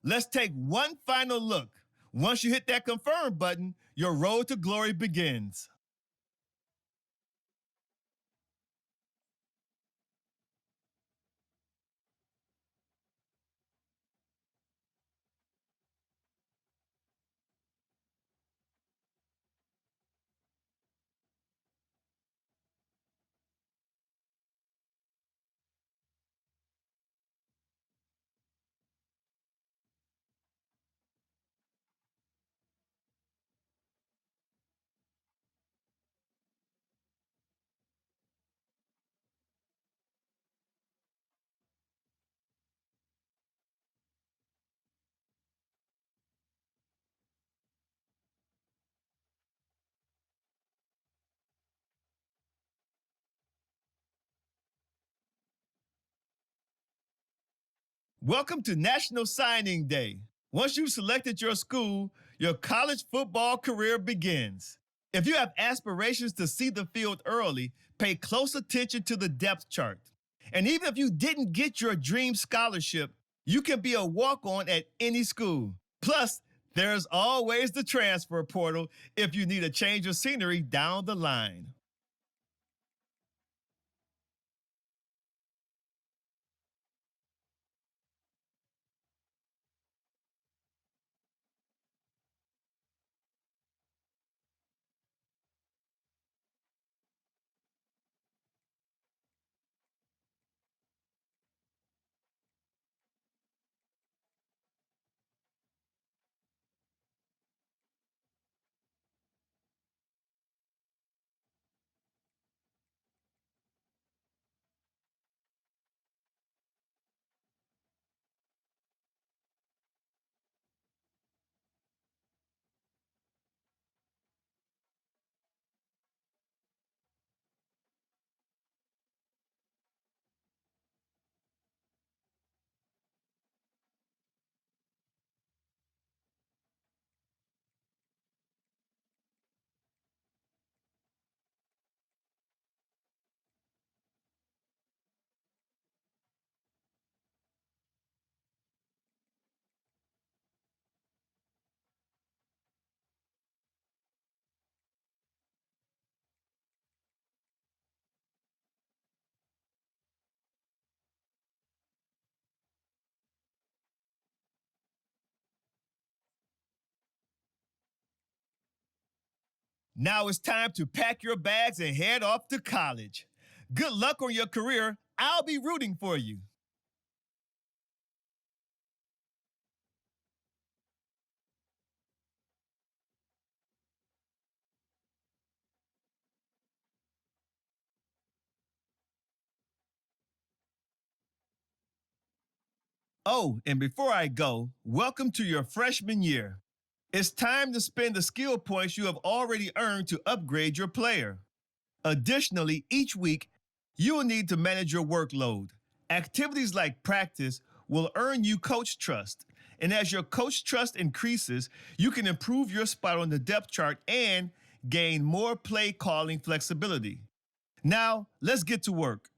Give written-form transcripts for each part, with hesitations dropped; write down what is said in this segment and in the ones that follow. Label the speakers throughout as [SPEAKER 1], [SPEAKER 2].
[SPEAKER 1] Let's take one final look. Once you hit that confirm button, your road to glory begins. Welcome to National Signing Day. Once you've selected your school, your college football career begins. If you have aspirations to see the field early, pay close attention to the depth chart. And even if you didn't get your dream scholarship, you can be a walk on at any school. Plus, there's always the transfer portal if you need a change of scenery down the line. Now it's time to pack your bags and head off to college. Good luck on your career. I'll be rooting for you. Oh, and before I go, welcome to your freshman year. It's time to spend the skill points you have already earned to upgrade your player. Additionally, each week, you will need to manage your workload. Activities like practice will earn you coach trust. And as your coach trust increases, you can improve your spot on the depth chart and gain more play calling flexibility. Now, let's get to work.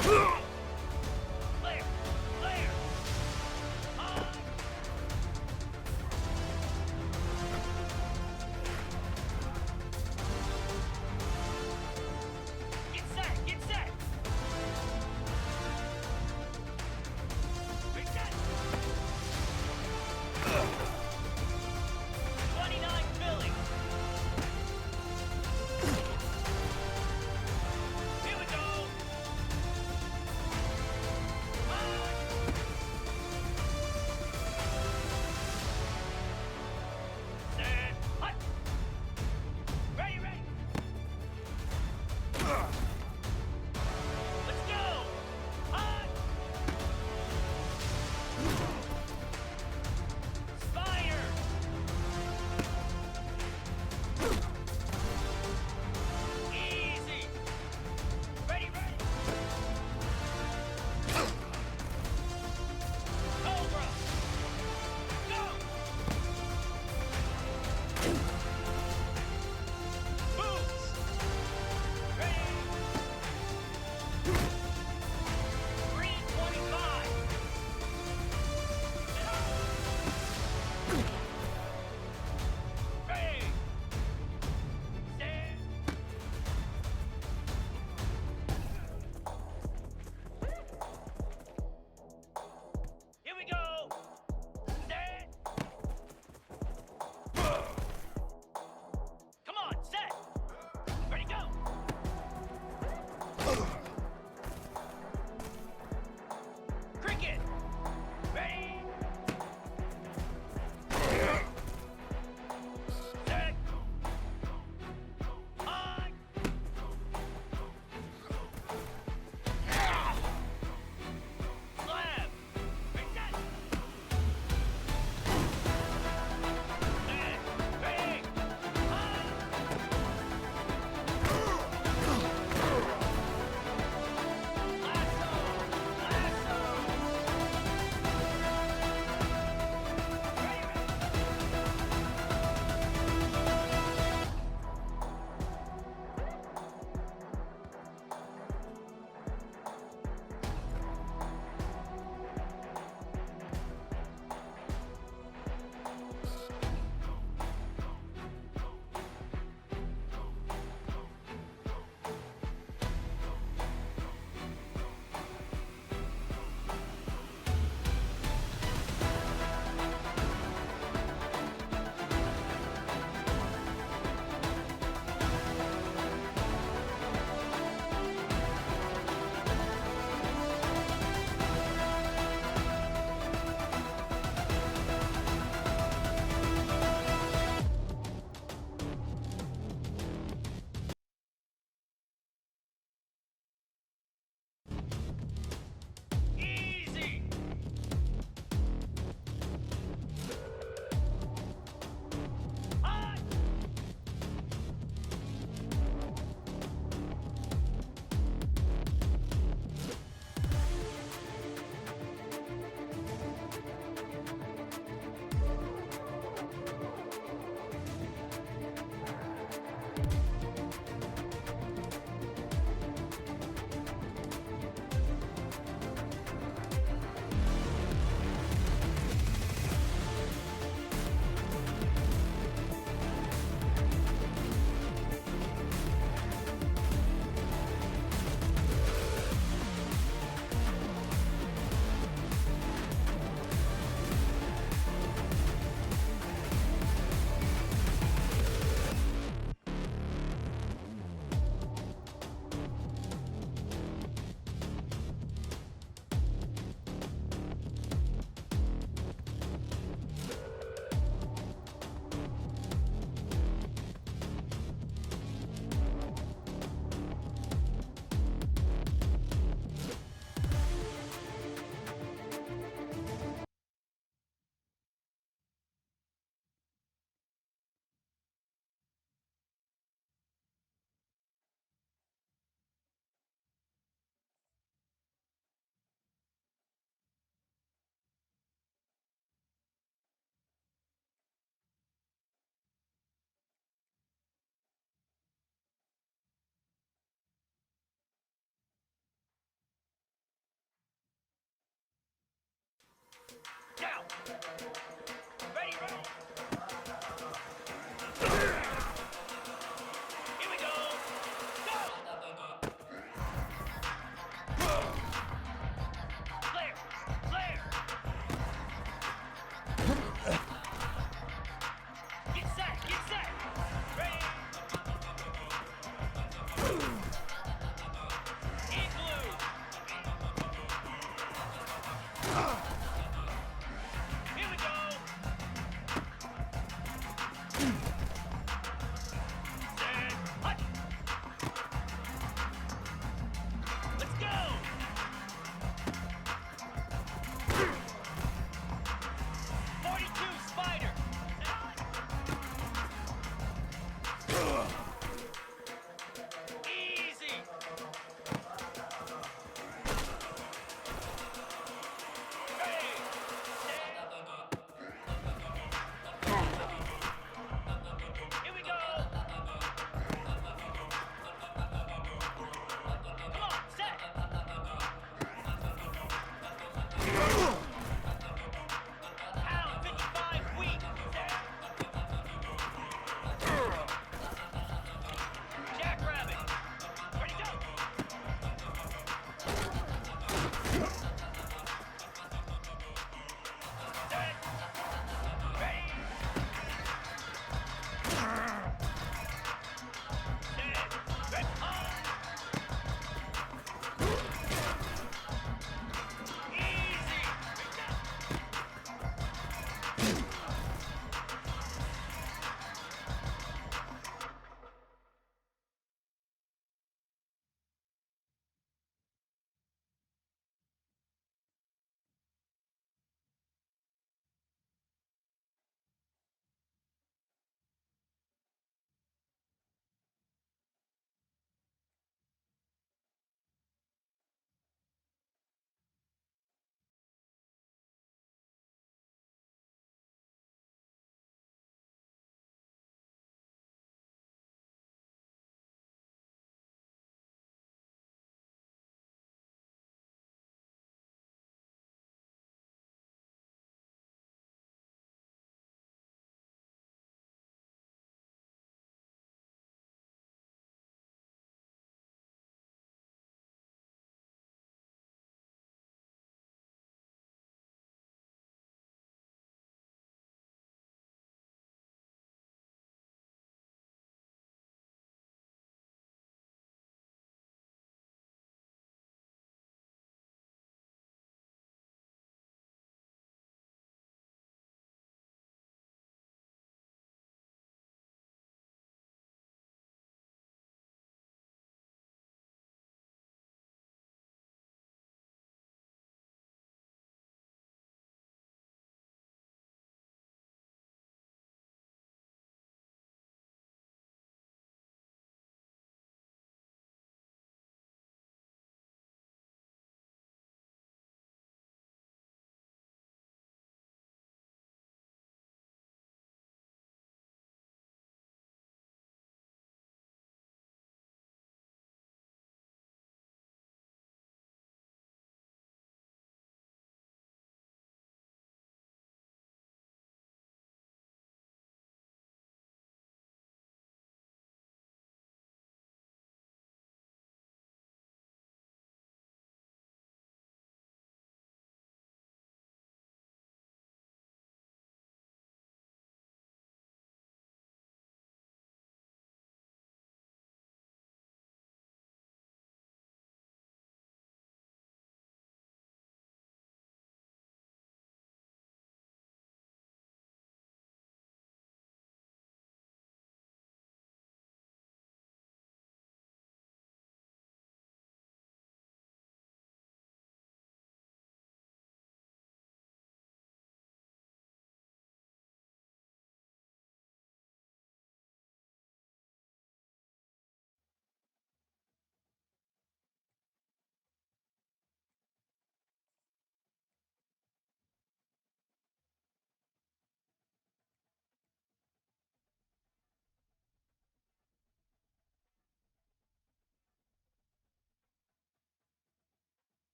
[SPEAKER 2] Clear! Clear! On! Get set! Get set! Reset! 29 Philly! Here we go!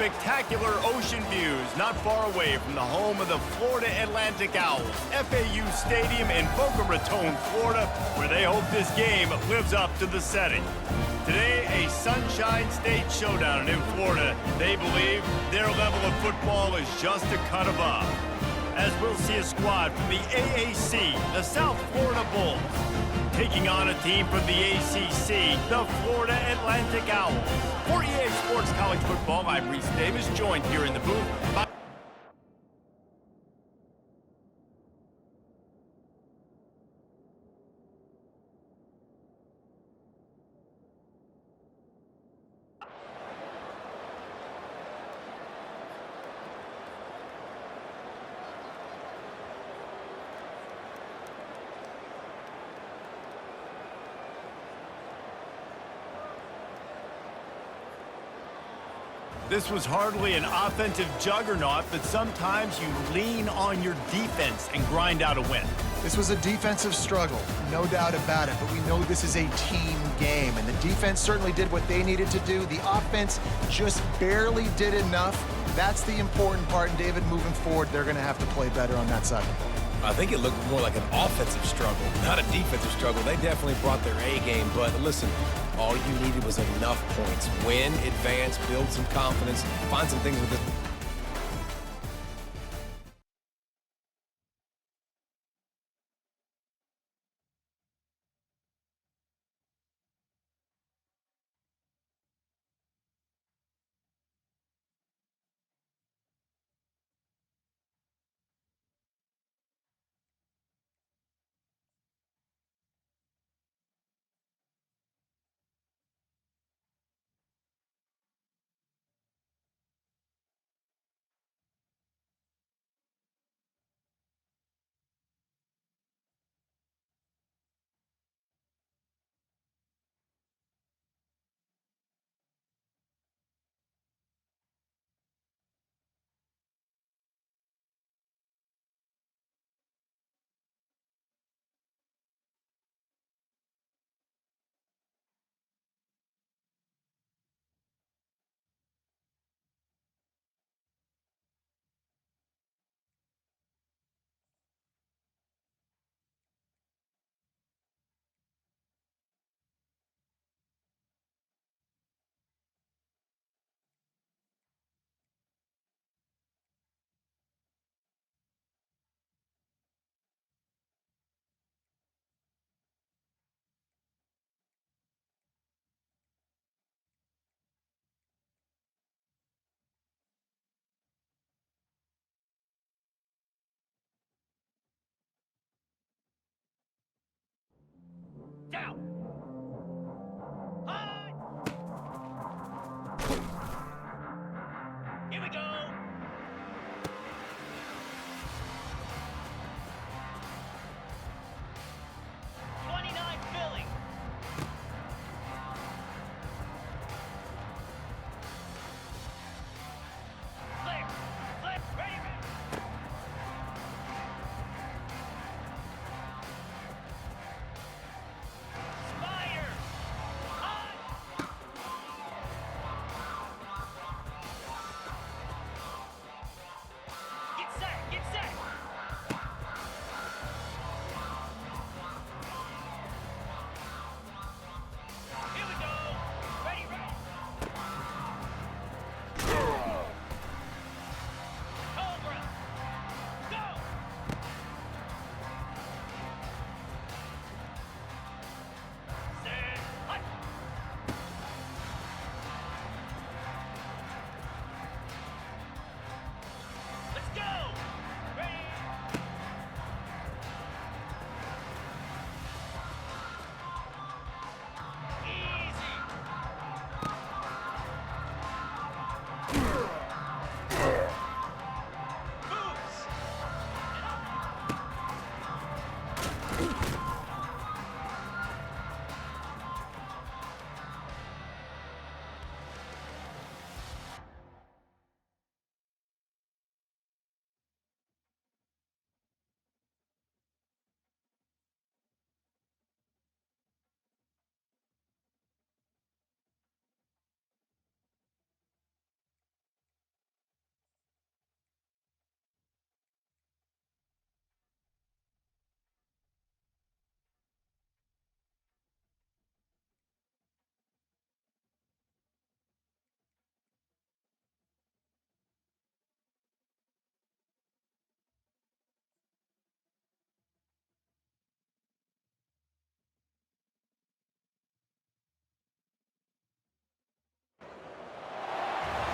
[SPEAKER 3] spectacular ocean views not far away from the home of the Florida Atlantic Owls, FAU Stadium in Boca Raton, Florida, where they hope this game lives up to the setting. Today, a Sunshine State showdown, and in Florida, they believe their level of football is just a cut above. As we'll see a squad from the AAC, the South Florida Bulls, taking on a team from the ACC, the Florida Atlantic Owls. For EA Sports College Football, I'm Reese Davis, joined here in the booth by This was hardly an offensive juggernaut, but sometimes you lean on your defense and grind out a win.
[SPEAKER 4] This was a defensive struggle, no doubt about it, but we know this is a team game, and the defense certainly did what they needed to do. The offense just barely did enough. That's the important part, and David, moving forward, they're going to have to play better on that side of the ball.
[SPEAKER 5] I think it looked more like an offensive struggle, not a defensive struggle. They definitely brought their A game, but listen, all you needed was enough points. Win, advance, build some confidence, find some things with this.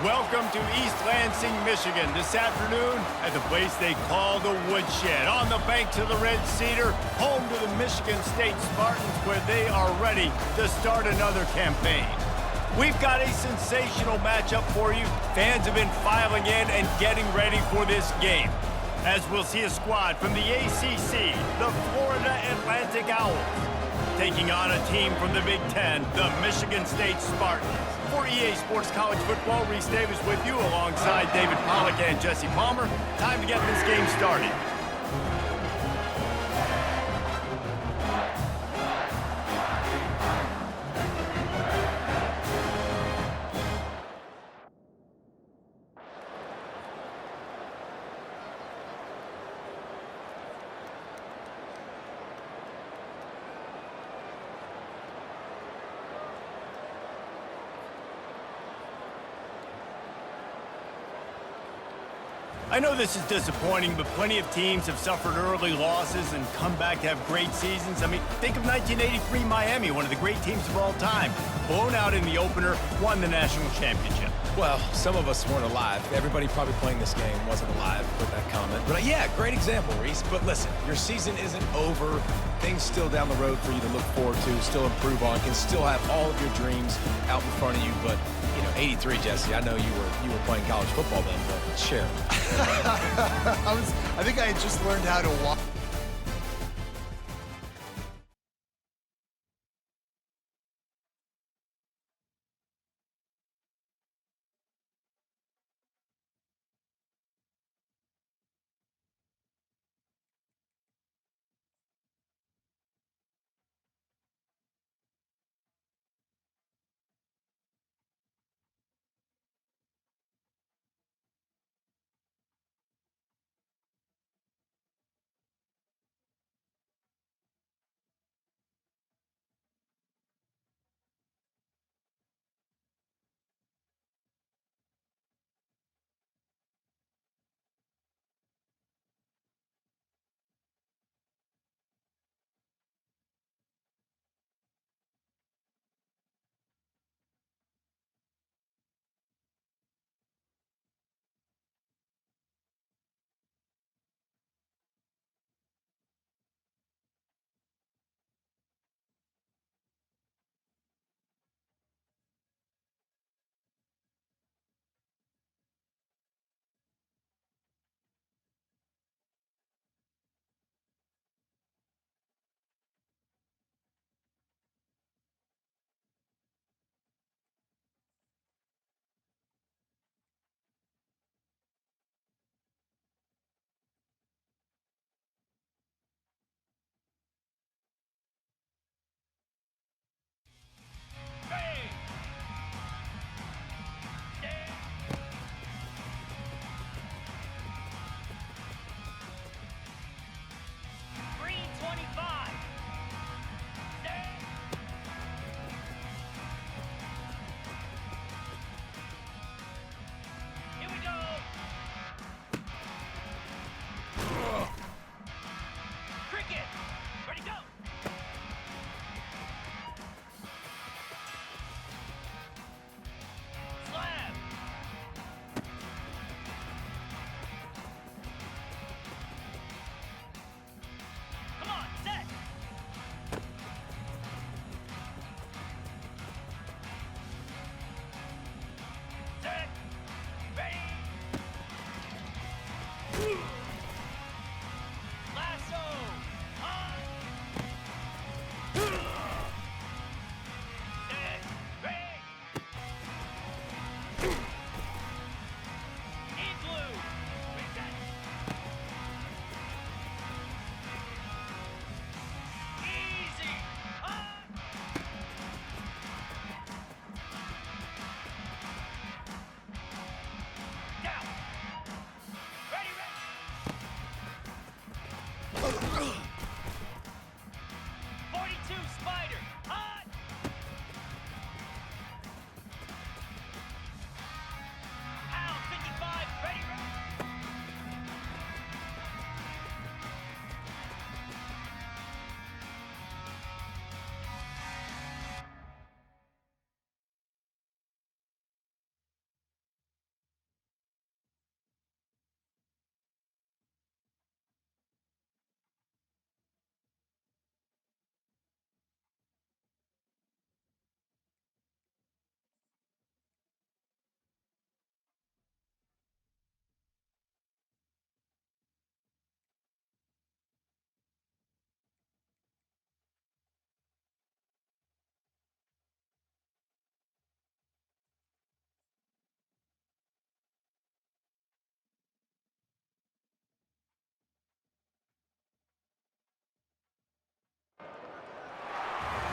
[SPEAKER 3] Welcome to East Lansing, Michigan. This afternoon at the place they call the Woodshed, on the banks of the Red Cedar, home to the Michigan State Spartans, where they are ready to start another campaign. We've got a sensational matchup for you. Fans have been filing in and getting ready for this game, as we'll see a squad from the ACC, the Florida Atlantic Owls, taking on a team from the Big Ten, the Michigan State Spartans. For EA Sports College Football, Reese Davis with you alongside David Pollack and Jesse Palmer. Time to get this game started. I know this is disappointing, but plenty of teams have suffered early losses and come back to have great seasons. I mean, think of 1983 Miami, one of the great teams of all time. Blown out in the opener, won the national championship.
[SPEAKER 5] Well, some of us weren't alive. Everybody probably playing this game wasn't alive with that comment. But yeah, great example, Reese. But listen, your season isn't over. Things still down the road for you to look forward to, still improve on, can still have all of your dreams out in front of you. But, you know, 83, Jesse, I know you were playing college football then, but share.
[SPEAKER 4] I think I had just learned how to walk.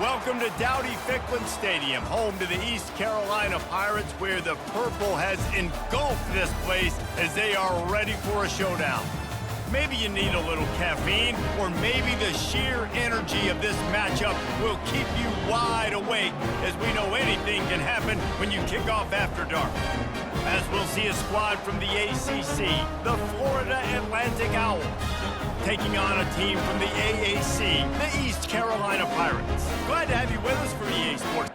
[SPEAKER 3] Welcome to Dowdy-Ficklin Stadium, home to the East Carolina Pirates, where the purple has engulfed this place as they are ready for a showdown. Maybe you need a little caffeine, or maybe the sheer energy of this matchup will keep you wide awake, as we know anything can happen when you kick off after dark. As we'll see a squad from the ACC, the Florida Atlantic Owls, taking on a team from the AAC, the East Carolina Pirates. Glad to have you with us for EA Sports.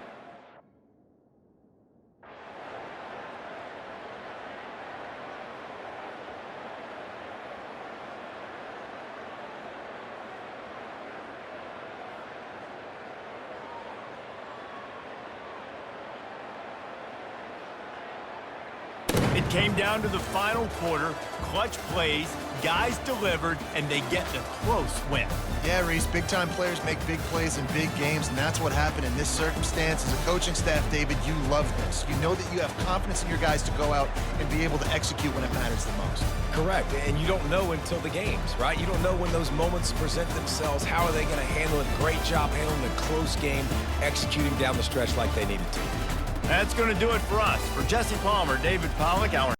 [SPEAKER 3] It came down to the final quarter, clutch plays, guys delivered, and they get the close win.
[SPEAKER 4] Yeah, Reese, big-time players make big plays in big games, and that's what happened in this circumstance. As a coaching staff, David, you love this. You know that you have confidence in your guys to go out and be able to execute when it matters the most.
[SPEAKER 5] Correct, and you don't know until the games, right? You don't know when those moments present themselves. How are they going to handle it? Great job handling a close game, executing down the stretch like they needed to.
[SPEAKER 3] That's going to do it for us. For Jesse Palmer, David Pollack, our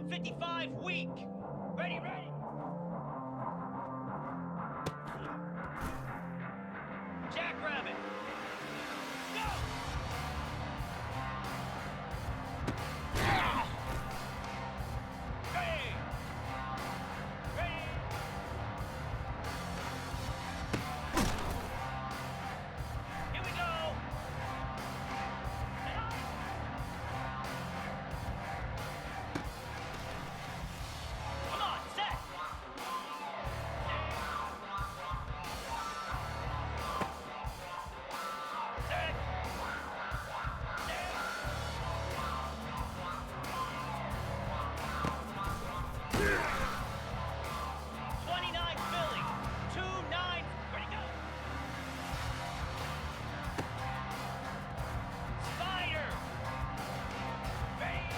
[SPEAKER 2] 155 weak. Ready, ready. Jackrabbit. Go! Ready. Ready. Here we go. Come on, set. Set. Set. 29 Philly. 2-9. Ready, go. Spider. Ready.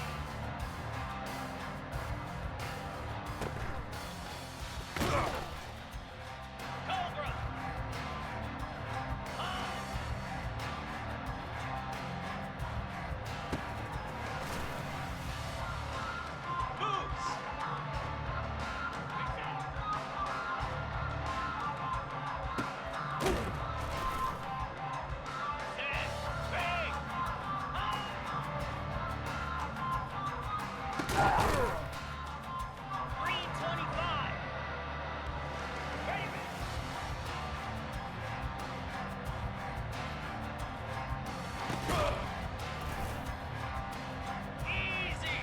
[SPEAKER 2] Cobra. Boots. Set. Ready. 325. Ready, ready. Easy.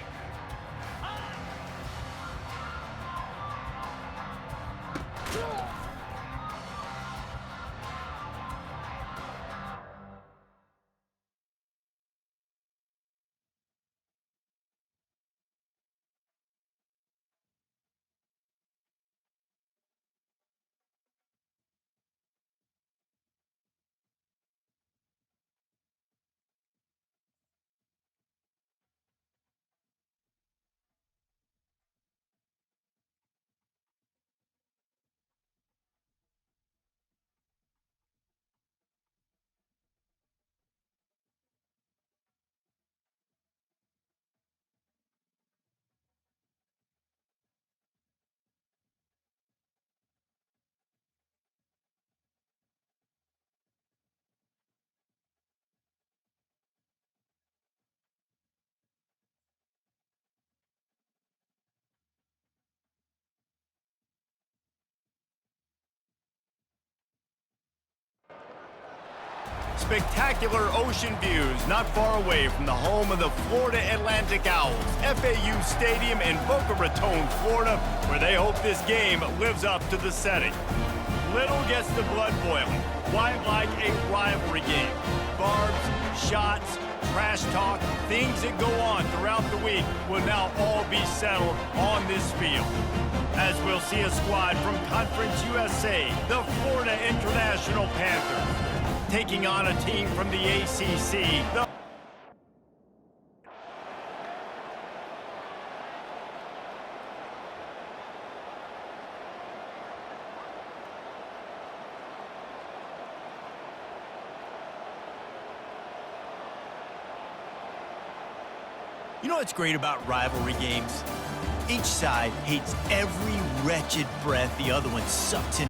[SPEAKER 3] Spectacular ocean views not far away from the home of the Florida Atlantic Owls, FAU Stadium in Boca Raton, Florida, where they hope this game lives up to the setting. Little gets the blood boiling. Quite like a rivalry game. Barbs, shots, trash talk, things that go on throughout the week will now all be settled on this field. As we'll see a squad from Conference USA, the Florida International Panthers, taking on a team from the ACC, the
[SPEAKER 6] You know what's great about rivalry games? Each side hates every wretched breath the other one sucks in.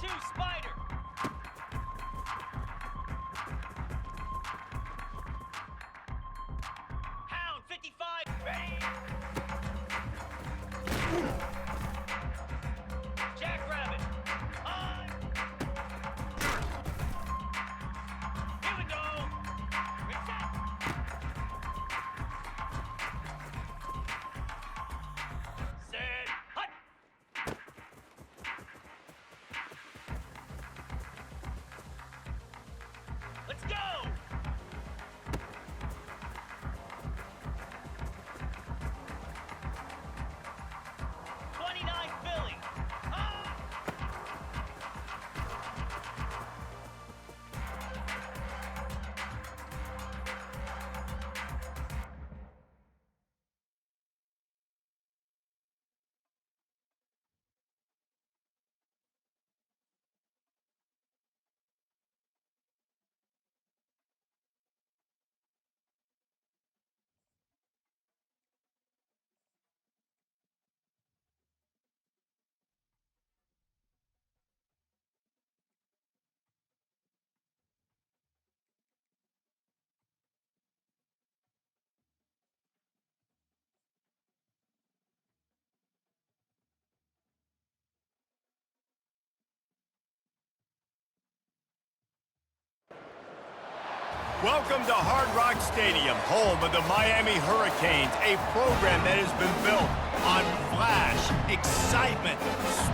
[SPEAKER 2] 2, Spider. Hound, 55. Ready. Jackrabbit. On. Here we go. Reset. Set. Hut. Let's go. 29 Philly. Ah!
[SPEAKER 3] Welcome to Hard Rock Stadium, home of the Miami Hurricanes, a program that has been built on flash, excitement,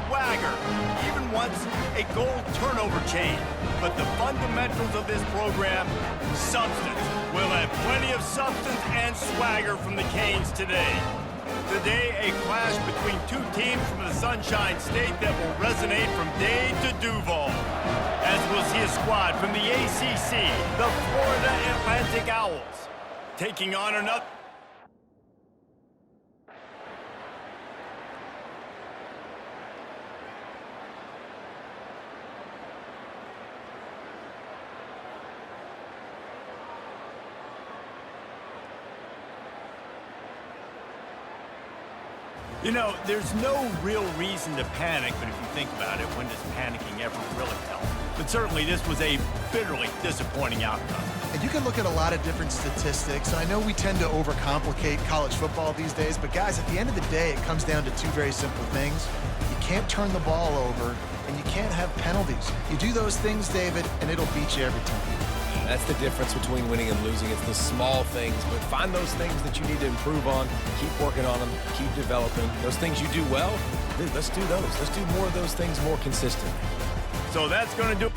[SPEAKER 3] swagger, even once a goal turnover chain. But the fundamentals of this program, substance. We'll have plenty of substance and swagger from the Canes today. Today, a clash between two teams from the Sunshine State that will resonate from Dade to Duval. As we'll see a squad from the ACC, the Florida Atlantic Owls, taking on another. You know, there's no real reason to panic, but if you think about it, when does panicking ever really help? But certainly this was a bitterly disappointing outcome.
[SPEAKER 4] And you can look at a lot of different statistics, and I know we tend to overcomplicate college football these days, but guys, at the end of the day, it comes down to two very simple things. You can't turn the ball over, and you can't have penalties. You do those things, David, and it'll beat you every time.
[SPEAKER 5] That's the difference between winning and losing. It's the small things, but find those things that you need to improve on, keep working on them, keep developing. Those things you do well, dude, let's do those. Let's do more of those things more consistently.
[SPEAKER 3] So that's going to do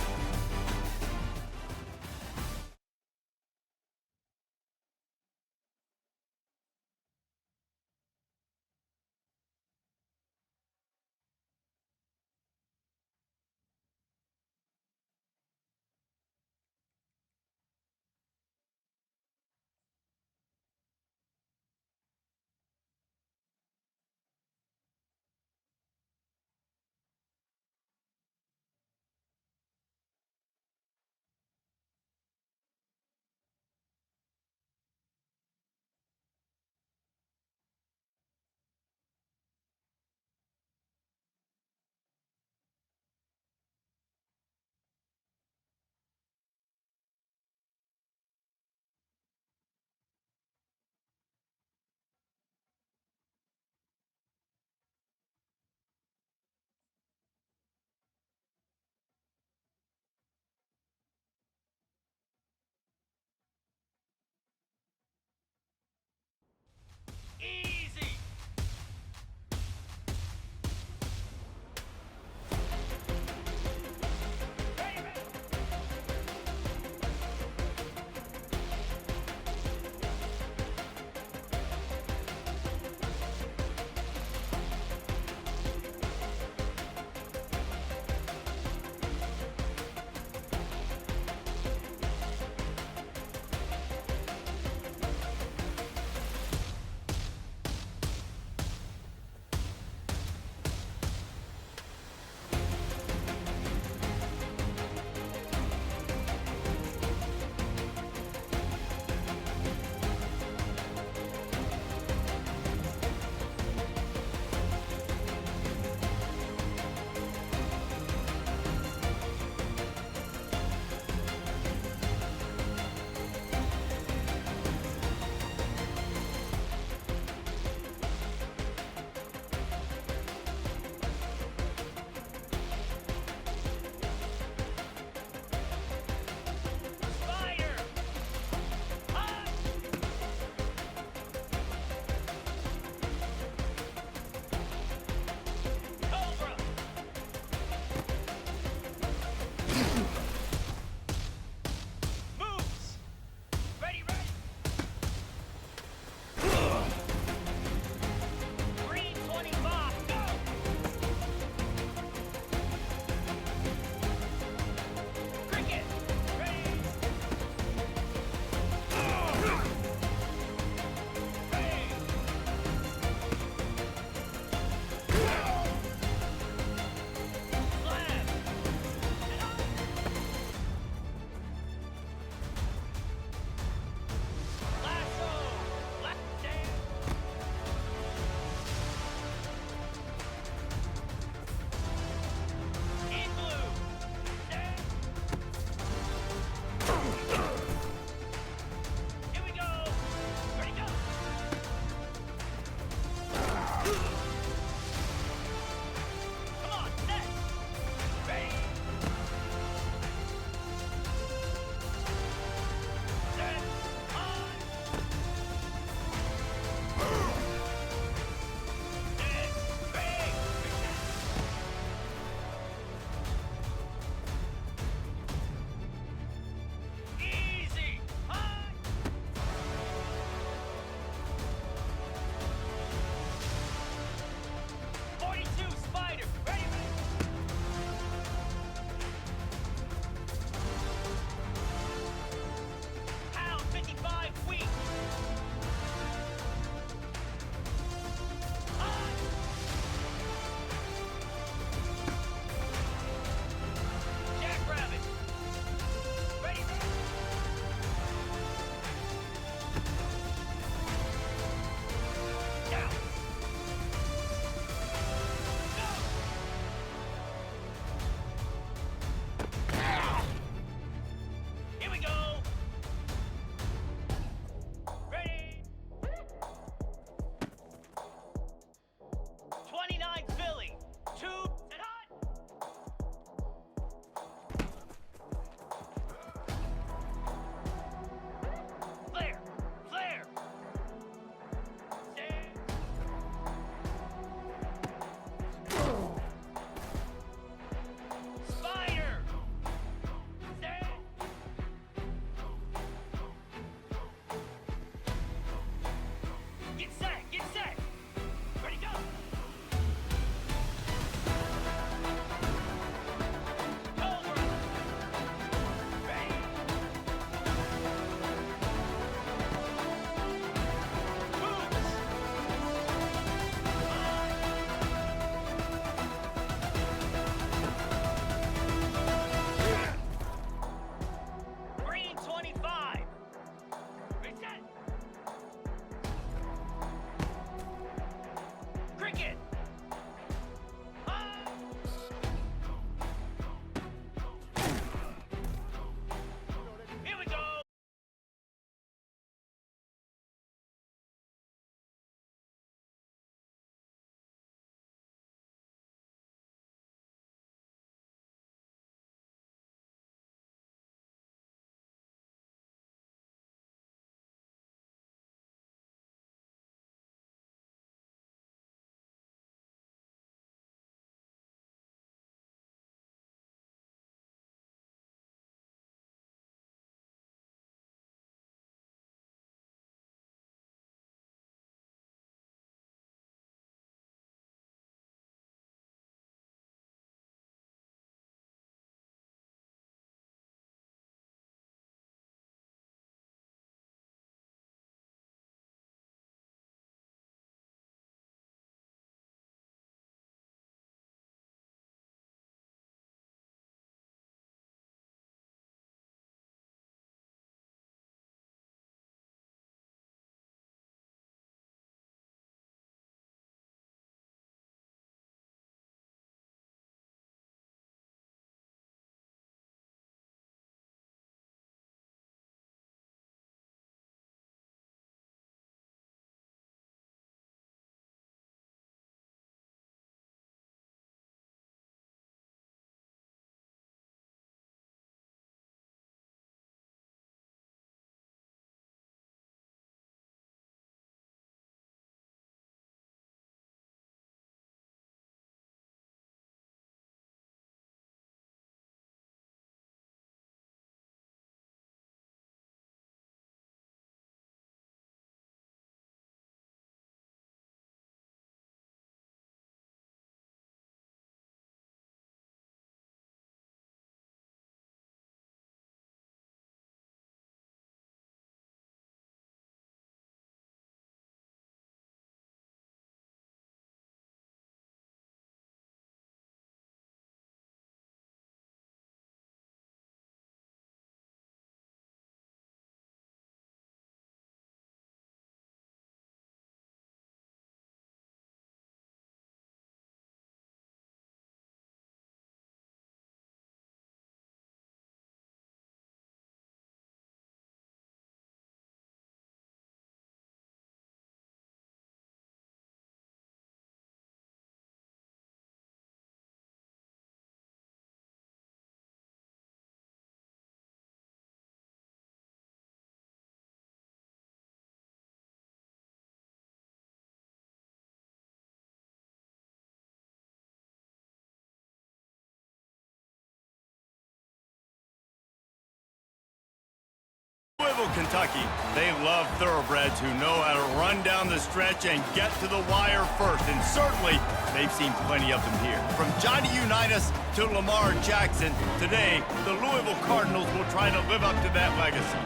[SPEAKER 3] Louisville, Kentucky, they love thoroughbreds who know how to run down the stretch and get to the wire first, and certainly they've seen plenty of them here. From Johnny Unitas to Lamar Jackson, today the Louisville Cardinals will try to live up to that legacy.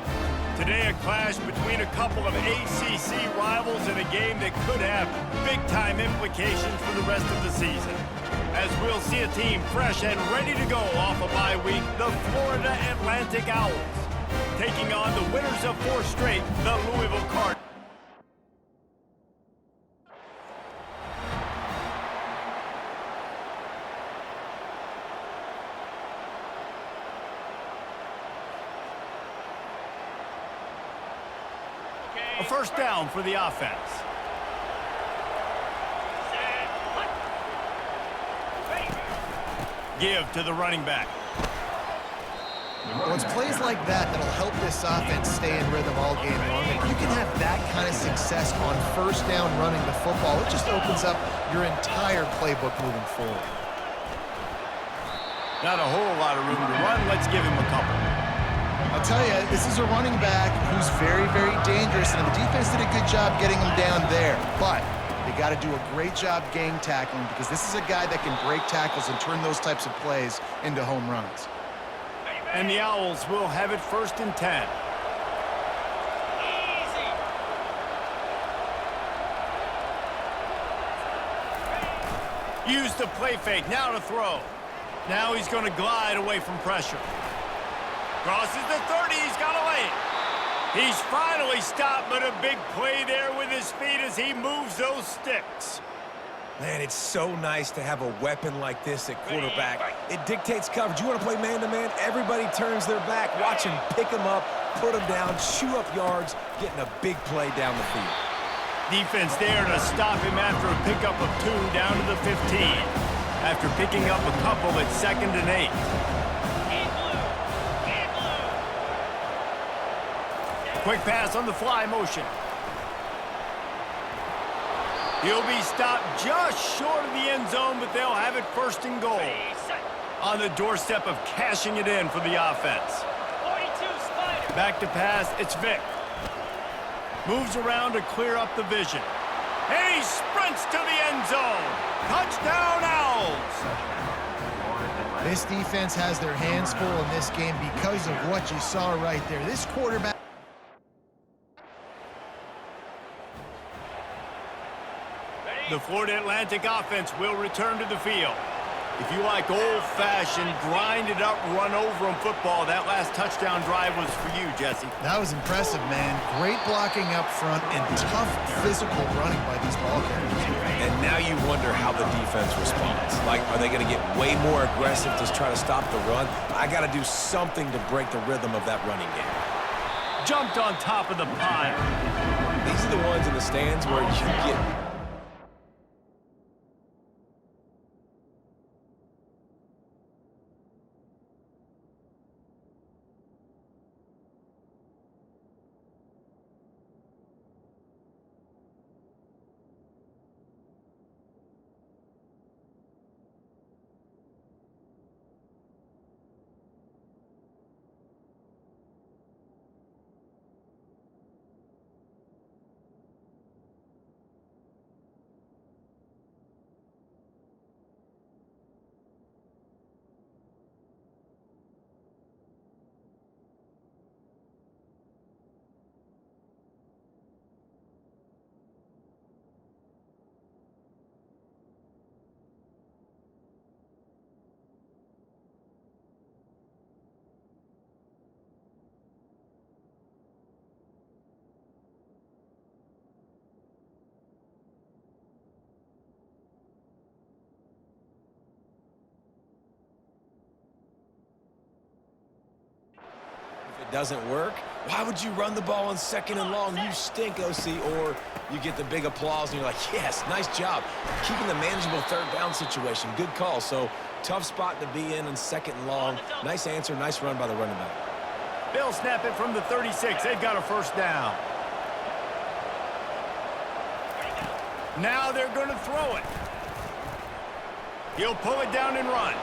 [SPEAKER 3] Today a clash between a couple of ACC rivals in a game that could have big-time implications for the rest of the season. As we'll see a team fresh and ready to go off a bye week, the Florida Atlantic Owls, taking on the winners of 4 straight, the Louisville Cardinals. A first down for the offense.
[SPEAKER 2] Set. Hut. Ready.
[SPEAKER 3] Give to the running back.
[SPEAKER 4] Well, it's plays like that that'll help this offense stay in rhythm all game long. If you can have that kind of success on first down running the football, it just opens up your entire playbook moving forward.
[SPEAKER 3] Not a whole lot of room to run. Let's give him a couple.
[SPEAKER 4] I'll tell you, this is a running back who's very, very dangerous, and the defense did a good job getting him down there. But they got to do a great job gang tackling, because this is a guy that can break tackles and turn those types of plays into home runs.
[SPEAKER 3] And the Owls will have it first and 10.
[SPEAKER 2] Easy.
[SPEAKER 3] Use the play fake, now to throw. Now he's going to glide away from pressure. Crosses the 30, he's got to lay it. He's finally stopped, but a big play there with his feet as he moves those sticks.
[SPEAKER 5] Man, it's so nice to have a weapon like this at quarterback. It dictates coverage. You want to play man-to-man? Everybody turns their back. Watch him pick him up, put him down, chew up yards, getting a big play down the field.
[SPEAKER 3] Defense there to stop him after a pickup of 2 down to the 15. After picking up a couple at 2nd and 8.
[SPEAKER 2] In blue. In blue.
[SPEAKER 3] Quick pass on the fly motion. He'll be stopped just short of the end zone, but they'll have it first and goal.
[SPEAKER 2] Ready, set.
[SPEAKER 3] On the doorstep of cashing it in for the offense.
[SPEAKER 2] 42 Spider.
[SPEAKER 3] Back to pass, it's Vic. Moves around to clear up the vision. And he sprints to the end zone. Touchdown, Owls!
[SPEAKER 4] This defense has their hands full in this game because of what you saw right there. This quarterback...
[SPEAKER 3] The Florida Atlantic offense will return to the field. If you like old-fashioned, grind-it-up, run-over-'em football, that last touchdown drive was for you, Jesse.
[SPEAKER 4] That was impressive, man. Great blocking up front and tough physical running by these ball carriers.
[SPEAKER 5] And now you wonder how the defense responds. Like, are they going to get way more aggressive to try to stop the run? I got to do something to break the rhythm of that running game.
[SPEAKER 3] Jumped on top of the pile.
[SPEAKER 5] These are the ones in the stands where you get... doesn't work, why would you run the ball on 2nd and long? You stink, OC. Or you get the big applause and you're like, yes, nice job. Keeping the manageable 3rd down situation. Good call. So tough spot to be in 2nd and long. Nice answer, nice run by the running back.
[SPEAKER 3] They'll snap it from the 36. They've got a first down. Now they're going to throw it. He'll pull it down and run.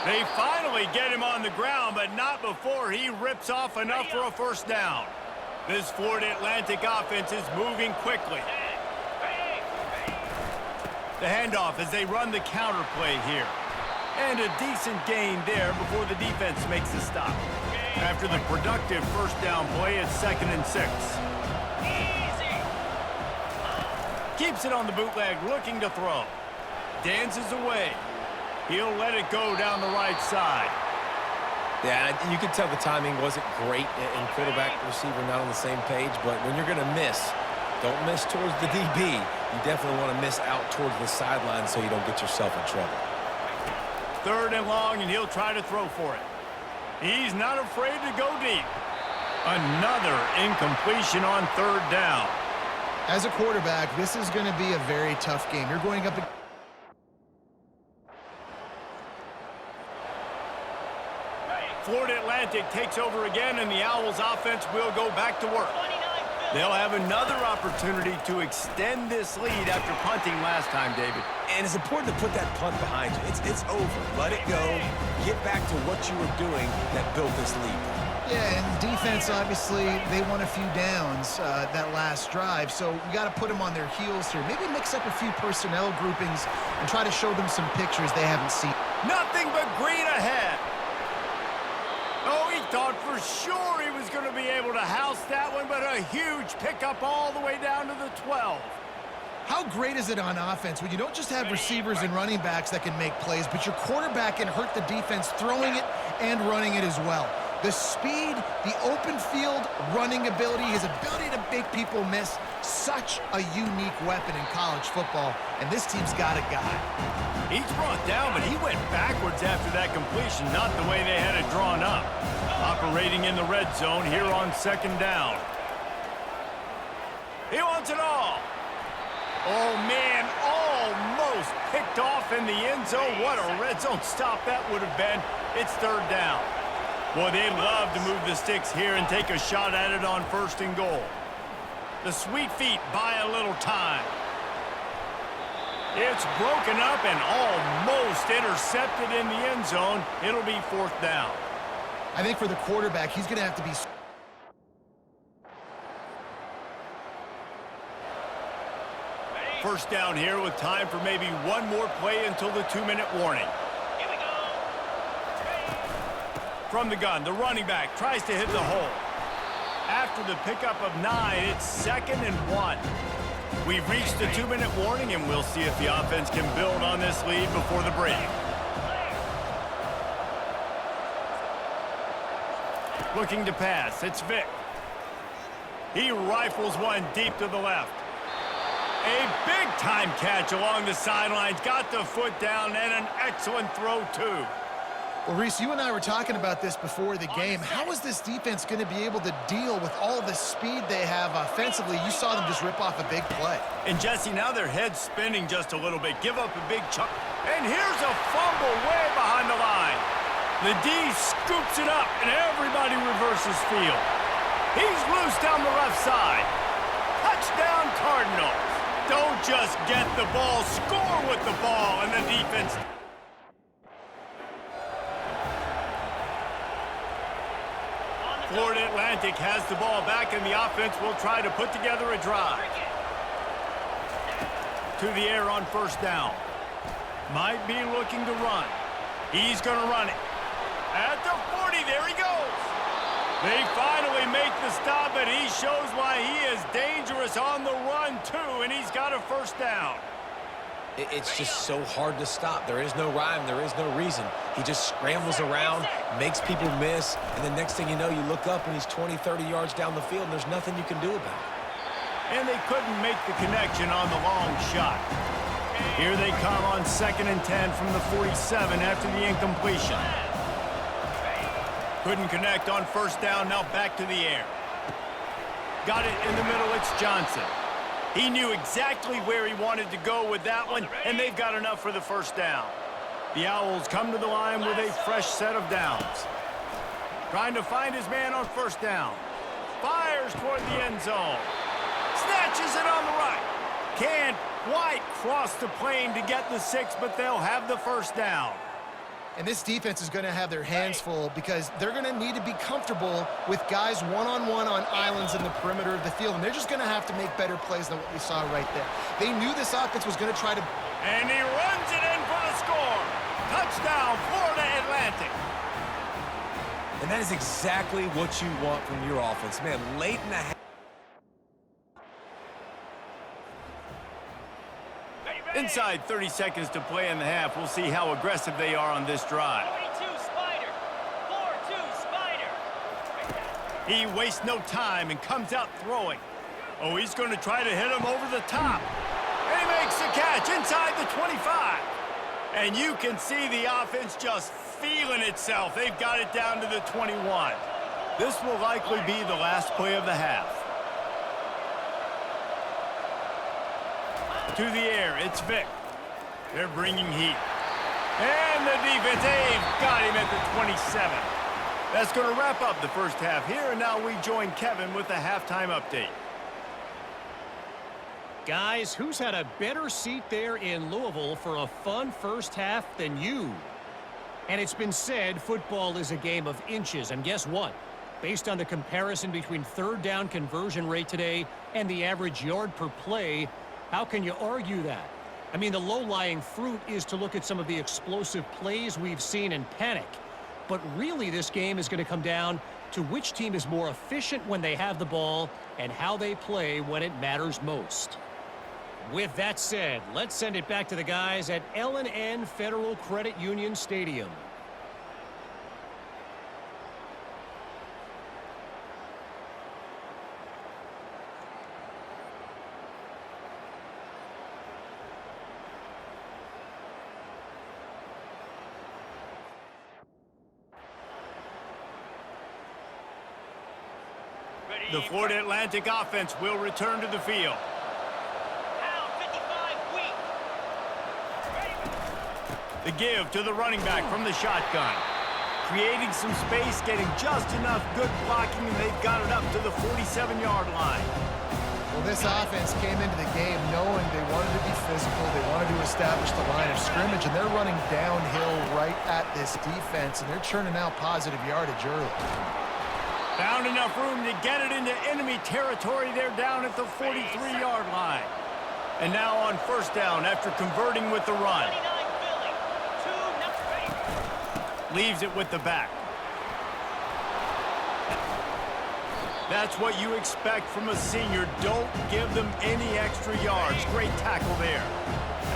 [SPEAKER 3] They finally get him on the ground, but not before he rips off enough for a first down. This Florida Atlantic offense is moving quickly. The handoff as they run the counter play here. And a decent gain there before the defense makes a stop. After the productive first down play, it's 2nd and 6. Keeps it on the bootleg, looking to throw. Dances away. He'll let it go down the right side.
[SPEAKER 5] Yeah, you can tell the timing wasn't great, and quarterback and receiver not on the same page, but when you're going to miss, don't miss towards the DB. You definitely want to miss out towards the sideline so you don't get yourself in trouble.
[SPEAKER 3] 3rd and long, and he'll try to throw for it. He's not afraid to go deep. Another incompletion on 3rd down.
[SPEAKER 4] As a quarterback, this is going to be a very tough game. You're going up...
[SPEAKER 3] Florida Atlantic takes over again, and the Owls offense will go back to work. They'll have another opportunity to extend this lead after punting last time, David.
[SPEAKER 5] And it's important to put that punt behind you. It's over. Let it go. Get back to what you were doing that built this lead.
[SPEAKER 4] Yeah, and defense, obviously, they won a few downs that last drive, so we got to put them on their heels here. Maybe mix up a few personnel groupings and try to show them some pictures they haven't seen.
[SPEAKER 3] Nothing but green ahead. Oh, he thought for sure he was going to be able to house that one, but a huge pickup all the way down to the 12.
[SPEAKER 4] How great is it on offense when you don't just have receivers and running backs that can make plays, but your quarterback can hurt the defense throwing it and running it as well. The speed, the open field running ability, his ability to make people miss, such a unique weapon in college football, and this team's got a guy.
[SPEAKER 3] He's brought down, but he went backwards after that completion, not the way they had it drawn up. Operating in the red zone here on 2nd down. He wants it all. Oh, man, almost picked off in the end zone. What a red zone stop that would have been. It's 3rd down. Boy, they'd love to move the sticks here and take a shot at it on 1st and goal. The sweet feet buy a little time. It's broken up and almost intercepted in the end zone. It'll be 4th down.
[SPEAKER 4] I think for the quarterback, he's going to have to be...
[SPEAKER 3] First down here with time for maybe one more play until the 2-minute warning.
[SPEAKER 2] Here we go.
[SPEAKER 3] From the gun, the running back tries to hit the hole. After the pickup of 9, it's 2nd and 1. We've reached the 2-minute warning, and we'll see if the offense can build on this lead before the break. Looking to pass, it's Vic. He rifles one deep to the left. A big-time catch along the sidelines, got the foot down, and an excellent throw, too.
[SPEAKER 4] Well, Reese, you and I were talking about this before the game. How is this defense going to be able to deal with all the speed they have offensively? You saw them just rip off a big play.
[SPEAKER 3] And, Jesse, now their head's spinning just a little bit. Give up a big chunk. And here's a fumble way behind the line. The D scoops it up, and everybody reverses field. He's loose down the left side. Touchdown, Cardinals. Don't just get the ball, score with the ball, and the defense... Florida Atlantic has the ball back, and the offense will try to put together a drive. To the air on 1st down. Might be looking to run. He's going to run it. At the 40, there he goes. They finally make the stop, and he shows why he is dangerous on the run, too, and he's got a 1st down.
[SPEAKER 5] It's just so hard to stop. There is no rhyme. There is no reason. He just scrambles around, makes people miss, and the next thing you know, you look up and he's 20, 30 yards down the field, and there's nothing you can do about it.
[SPEAKER 3] And they couldn't make the connection on the long shot. Here they come on 2nd and 10 from the 47 after the incompletion. Couldn't connect on 1st down, now back to the air. Got it in the middle, it's Johnson. He knew exactly where he wanted to go with that one, and they've got enough for the 1st down. The Owls come to the line with a fresh set of downs. Trying to find his man on 1st down. Fires toward the end zone. Snatches it on the right. Can't quite cross the plane to get the 6, but they'll have the 1st down.
[SPEAKER 4] And this defense is going to have their hands full because they're going to need to be comfortable with guys one-on-one on islands in the perimeter of the field. And they're just going to have to make better plays than what we saw right there. They knew this offense was going to try to...
[SPEAKER 3] And he runs it in for the score. Touchdown, Florida Atlantic.
[SPEAKER 5] And that is exactly what you want from your offense. Man, late in the half.
[SPEAKER 3] Inside 30 seconds to play in the half. We'll see how aggressive they are on this drive.
[SPEAKER 2] 42 Spider. 4-2 Spider.
[SPEAKER 3] He wastes no time and comes out throwing. Oh, he's going to try to hit him over the top. And he makes the catch inside the 25. And you can see the offense just feeling itself. They've got it down to the 21. This will likely be the last play of the half. To the air, it's Vic. They're bringing heat. And the defense, they've got him at the 27. That's going to wrap up the first half here, and now we join Kevin with the halftime update.
[SPEAKER 7] Guys, who's had a better seat there in Louisville for a fun first half than you? And it's been said football is a game of inches, and guess what? Based on the comparison between third down conversion rate today and the average yard per play, how can you argue that? I mean, the low-lying fruit is to look at some of the explosive plays we've seen and panic. But really, this game is going to come down to which team is more efficient when they have the ball and how they play when it matters most. With that said, let's send it back to the guys at L&N Federal Credit Union Stadium.
[SPEAKER 3] The Florida Atlantic offense will return to the field.
[SPEAKER 2] Pound 55 weak.
[SPEAKER 3] The give to the running back from the shotgun. Creating some space, getting just enough good blocking, and they've got it up to the 47-yard line.
[SPEAKER 4] Well, this offense came into the game knowing they wanted to be physical, they wanted to establish the line of scrimmage, and they're running downhill right at this defense, and they're churning out positive yardage early.
[SPEAKER 3] Found enough room to get it into enemy territory. They're down at the 43-yard line. And now on first down after converting with the run.
[SPEAKER 2] 29 Philly. 2
[SPEAKER 3] Leaves it with the back. That's what you expect from a senior. Don't give them any extra yards. Great tackle there.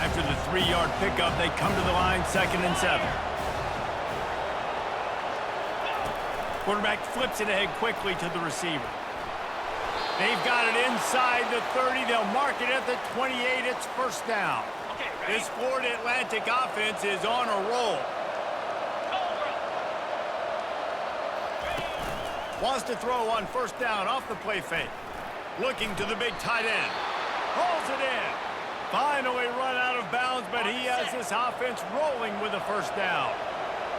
[SPEAKER 3] After the 3-yard pickup, they come to the line, 2nd and 7. Quarterback flips it ahead quickly to the receiver. They've got it inside the 30. They'll mark it at the 28. It's first down.
[SPEAKER 2] Okay, ready?
[SPEAKER 3] This Florida Atlantic offense is on a roll. Wants to throw on first down off the play fake. Looking to the big tight end. Hauls it in. Finally run out of bounds, but he has this offense rolling with a first down.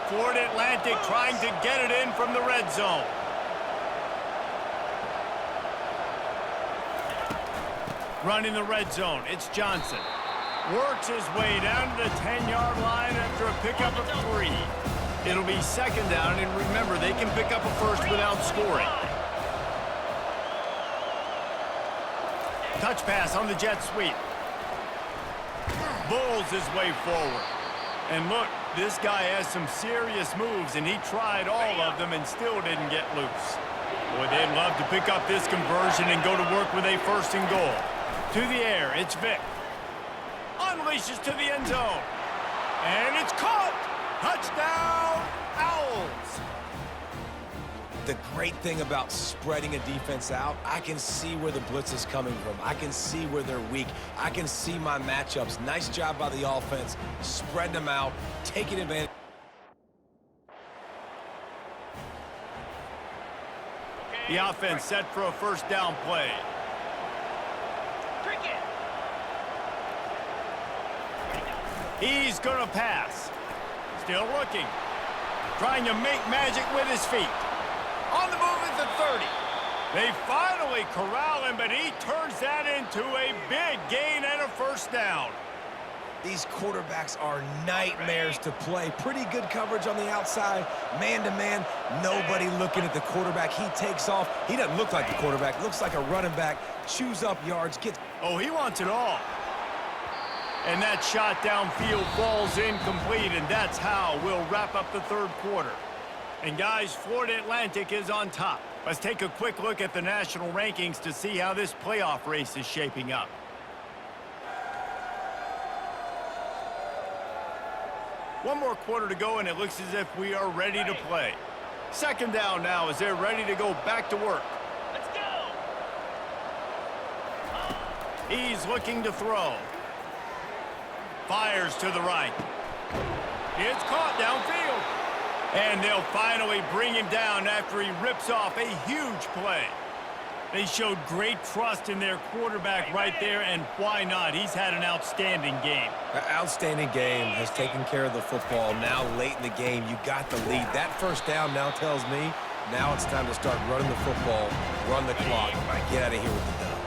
[SPEAKER 3] Florida Atlantic trying to get it in from the red zone. Running the red zone, it's Johnson. Works his way down to the 10-yard line after a pickup of 3. It'll be 2nd down, and remember, they can pick up a first without scoring. Touch pass on the jet sweep. Bulls his way forward. And look, this guy has some serious moves, and he tried all of them and still didn't get loose. Boy, they'd love to pick up this conversion and go to work with a 1st and goal. To the air, it's Vic. Unleashes to the end zone. And it's caught! Touchdown, Owls!
[SPEAKER 5] The great thing about spreading a defense out, I can see where the blitz is coming from. I can see where they're weak. I can see my matchups. Nice job by the offense, spreading them out, taking advantage.
[SPEAKER 3] The offense set for a first down play. He's going to pass. Still looking. Trying to make magic with his feet. On the move at the 30. They finally corral him, but he turns that into a big gain and a first down.
[SPEAKER 5] These quarterbacks are nightmares to play. Pretty good coverage on the outside, man-to-man. Nobody looking at the quarterback. He takes off. He doesn't look like the quarterback. Looks like a running back. Chews up yards. Gets.
[SPEAKER 3] Oh, he wants it all. And that shot downfield falls incomplete, and that's how we'll wrap up the third quarter. And guys, Florida Atlantic is on top. Let's take a quick look at the national rankings to see how this playoff race is shaping up. One more quarter to go, and it looks as if we are ready to play. Second down now as they're ready to go back to work.
[SPEAKER 2] Let's go!
[SPEAKER 3] He's looking to throw. Fires to the right. It's caught downfield. And they'll finally bring him down after he rips off a huge play. They showed great trust in their quarterback right there, and why not? He's had an outstanding game.
[SPEAKER 5] An outstanding game, has taken care of the football. Now late in the game, you got the lead. That first down now tells me now it's time to start running the football, run the clock, get out of here with the dub.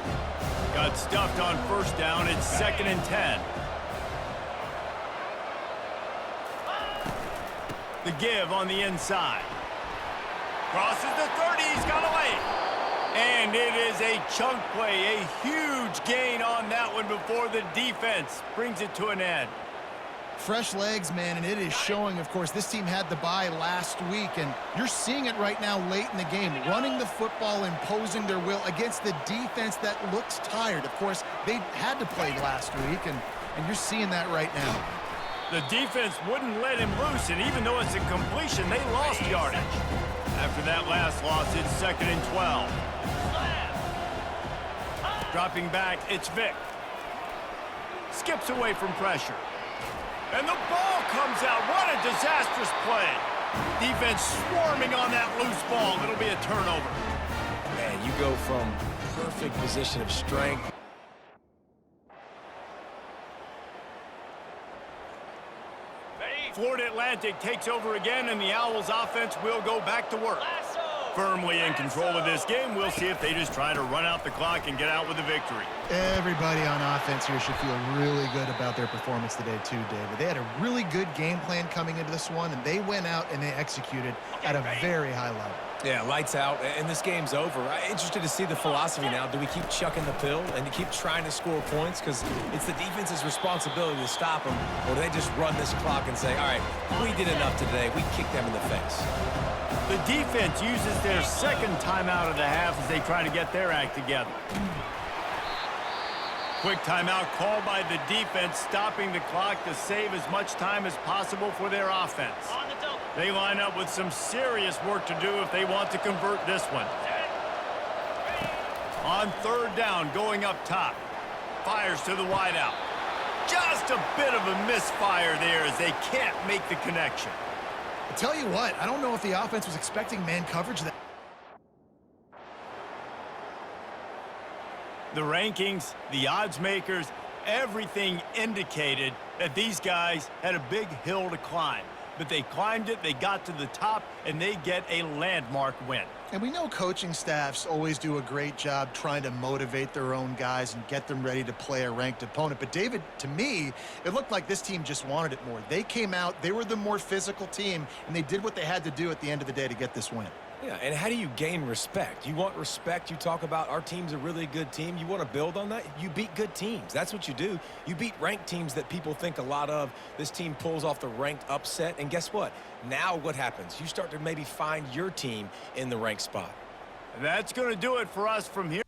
[SPEAKER 3] Got stuffed on first down. It's 2nd and 10. The give on the inside. Crosses the 30. He's got away. And it is a chunk play, a huge gain on that one before the defense brings it to an end.
[SPEAKER 4] Fresh legs, man, and it is showing, of course, this team had the bye last week, and you're seeing it right now late in the game, running the football, imposing their will against the defense that looks tired. Of course, they had to play last week, and you're seeing that right now.
[SPEAKER 3] The defense wouldn't let him loose, and even though it's a completion, they lost yardage. After that last loss, it's 2nd and 12. Dropping back, it's Vick. Skips away from pressure. And the ball comes out. What a disastrous play. Defense swarming on that loose ball. It'll be a turnover.
[SPEAKER 5] Man, you go from perfect position of strength.
[SPEAKER 3] Florida Atlantic takes over again, and the Owls offense will go back to work. Firmly in control of this game. We'll see if they just try to run out the clock and get out with a victory.
[SPEAKER 4] Everybody on offense here should feel really good about their performance today too, David. They had a really good game plan coming into this one, and they went out and they executed at a very high level.
[SPEAKER 5] Yeah, lights out, and this game's over. I'm interested to see the philosophy now. Do we keep chucking the pill and keep trying to score points? Because it's the defense's responsibility to stop them, or do they just run this clock and say, all right, we did enough today. We kicked them in the face.
[SPEAKER 3] The defense uses their second timeout of the half as they try to get their act together. Quick timeout called by the defense, stopping the clock to save as much time as possible for their offense.
[SPEAKER 2] On the double.
[SPEAKER 3] They line up with some serious work to do if they want to convert this one. On third down, going up top. Fires to the wideout. Just a bit of a misfire there as they can't make the connection.
[SPEAKER 4] I tell you what, I don't know if the offense was expecting man coverage.
[SPEAKER 3] The rankings, the odds makers, everything indicated that these guys had a big hill to climb. But they climbed it, they got to the top, and they get a landmark win.
[SPEAKER 4] And we know coaching staffs always do a great job trying to motivate their own guys and get them ready to play a ranked opponent. But David, to me, it looked like this team just wanted it more. They came out, they were the more physical team, and they did what they had to do at the end of the day to get this win.
[SPEAKER 5] Yeah, and how do you gain respect? You want respect, you talk about our team's a really good team. You want to build on that? You beat good teams. That's what you do. You beat ranked teams that people think a lot of. This team pulls off the ranked upset, and guess what? Now what happens? You start to maybe find your team in the ranked spot.
[SPEAKER 3] That's going to do it for us from here.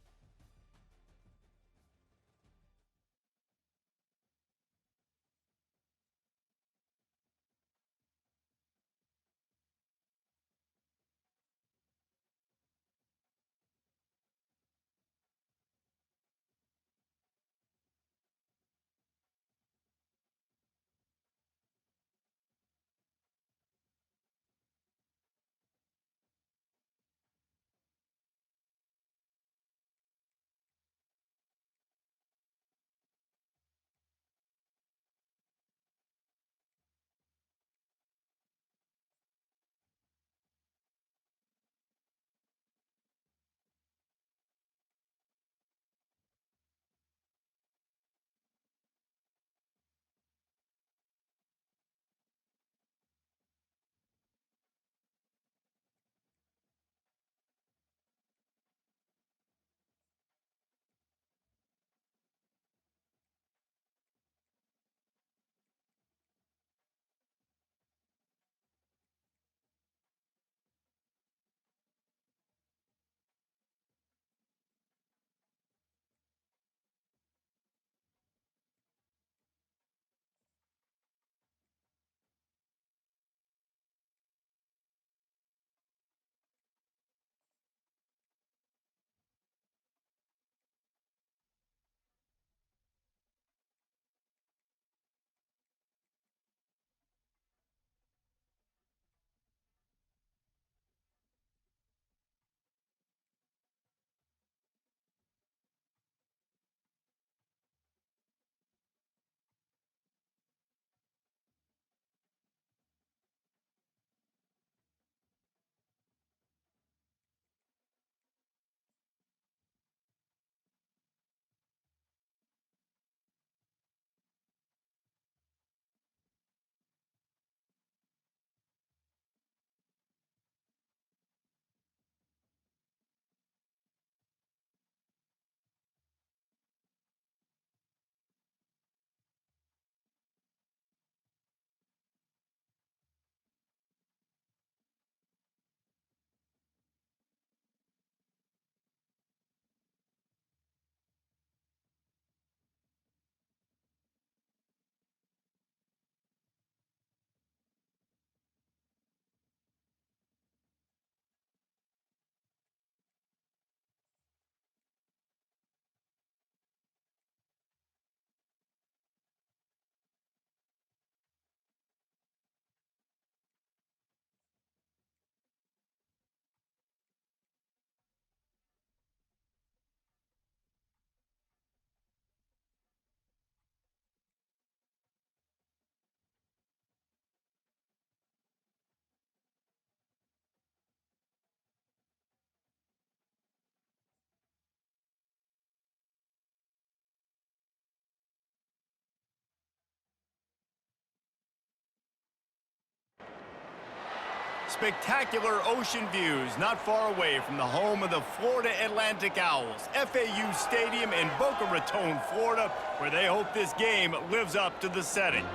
[SPEAKER 3] spectacular ocean views not far away from the home of the Florida Atlantic Owls, FAU Stadium in Boca Raton, Florida, where they hope this game lives up to the setting.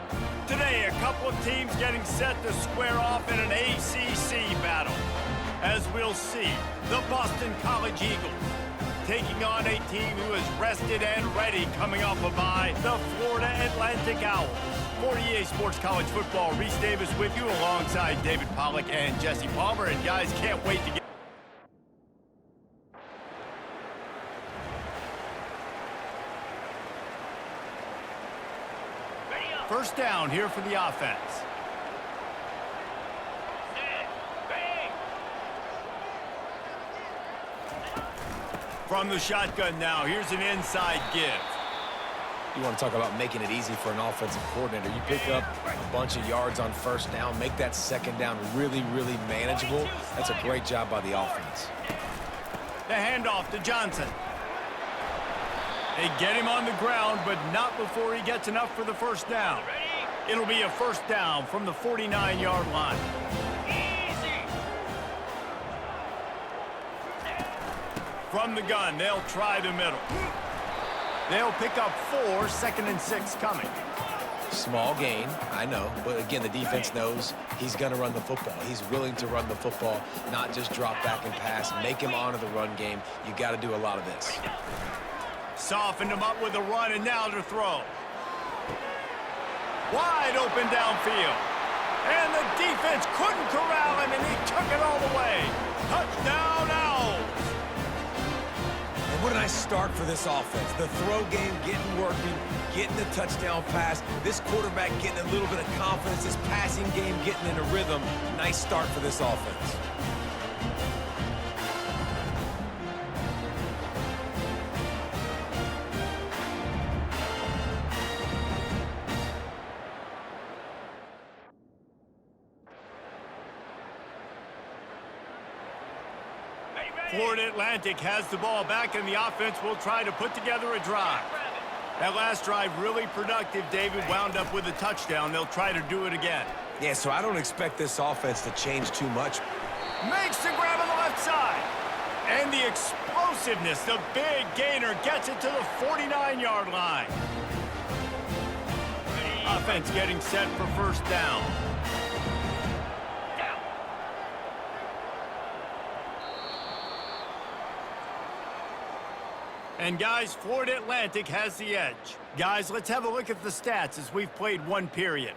[SPEAKER 3] Today, a couple of teams getting set to square off in an ACC battle. As we'll see, the Boston College Eagles taking on a team who is rested and ready coming off a bye, the Florida Atlantic Owls. For EA Sports College Football, Reese Davis with you alongside David Pollack and Jesse Palmer. And guys, can't wait to get
[SPEAKER 2] Ready up.
[SPEAKER 3] first down here for the offense.
[SPEAKER 2] Set. Bang.
[SPEAKER 3] From the shotgun now, here's an inside give.
[SPEAKER 5] You want to talk about making it easy for an offensive coordinator. You pick up a bunch of yards on first down, make that second down really, really manageable. That's a great job by the offense.
[SPEAKER 3] The handoff to Johnson. They get him on the ground, but not before he gets enough for the first down.
[SPEAKER 2] Ready?
[SPEAKER 3] It'll be a first down from the 49-yard line.
[SPEAKER 2] Easy.
[SPEAKER 3] From the gun, they'll try the middle. They'll pick up 4, 2nd and 6 coming.
[SPEAKER 5] Small gain, I know, but again, the defense knows he's going to run the football. He's willing to run the football, not just drop back and pass, make him honor the run game. You got to do a lot of this.
[SPEAKER 3] Softened him up with a run, and now to throw. Wide open downfield. And the defense couldn't corral him, and he took it all the way. Touchdown, Owls.
[SPEAKER 5] And what a nice start for this offense. The throw game getting working, getting the touchdown pass. This quarterback getting a little bit of confidence. This passing game getting in a rhythm. Nice start for this offense.
[SPEAKER 3] Florida Atlantic has the ball back, and the offense will try to put together a drive. That last drive really productive. David wound up with a touchdown. They'll try to do it again.
[SPEAKER 5] Yeah, so I don't expect this offense to change too much.
[SPEAKER 3] Makes the grab on the left side. And the explosiveness, the big gainer, gets it to the 49-yard line. Offense getting set for first down. And guys, Florida Atlantic has the edge. Guys, let's have a look at the stats as we've played one period.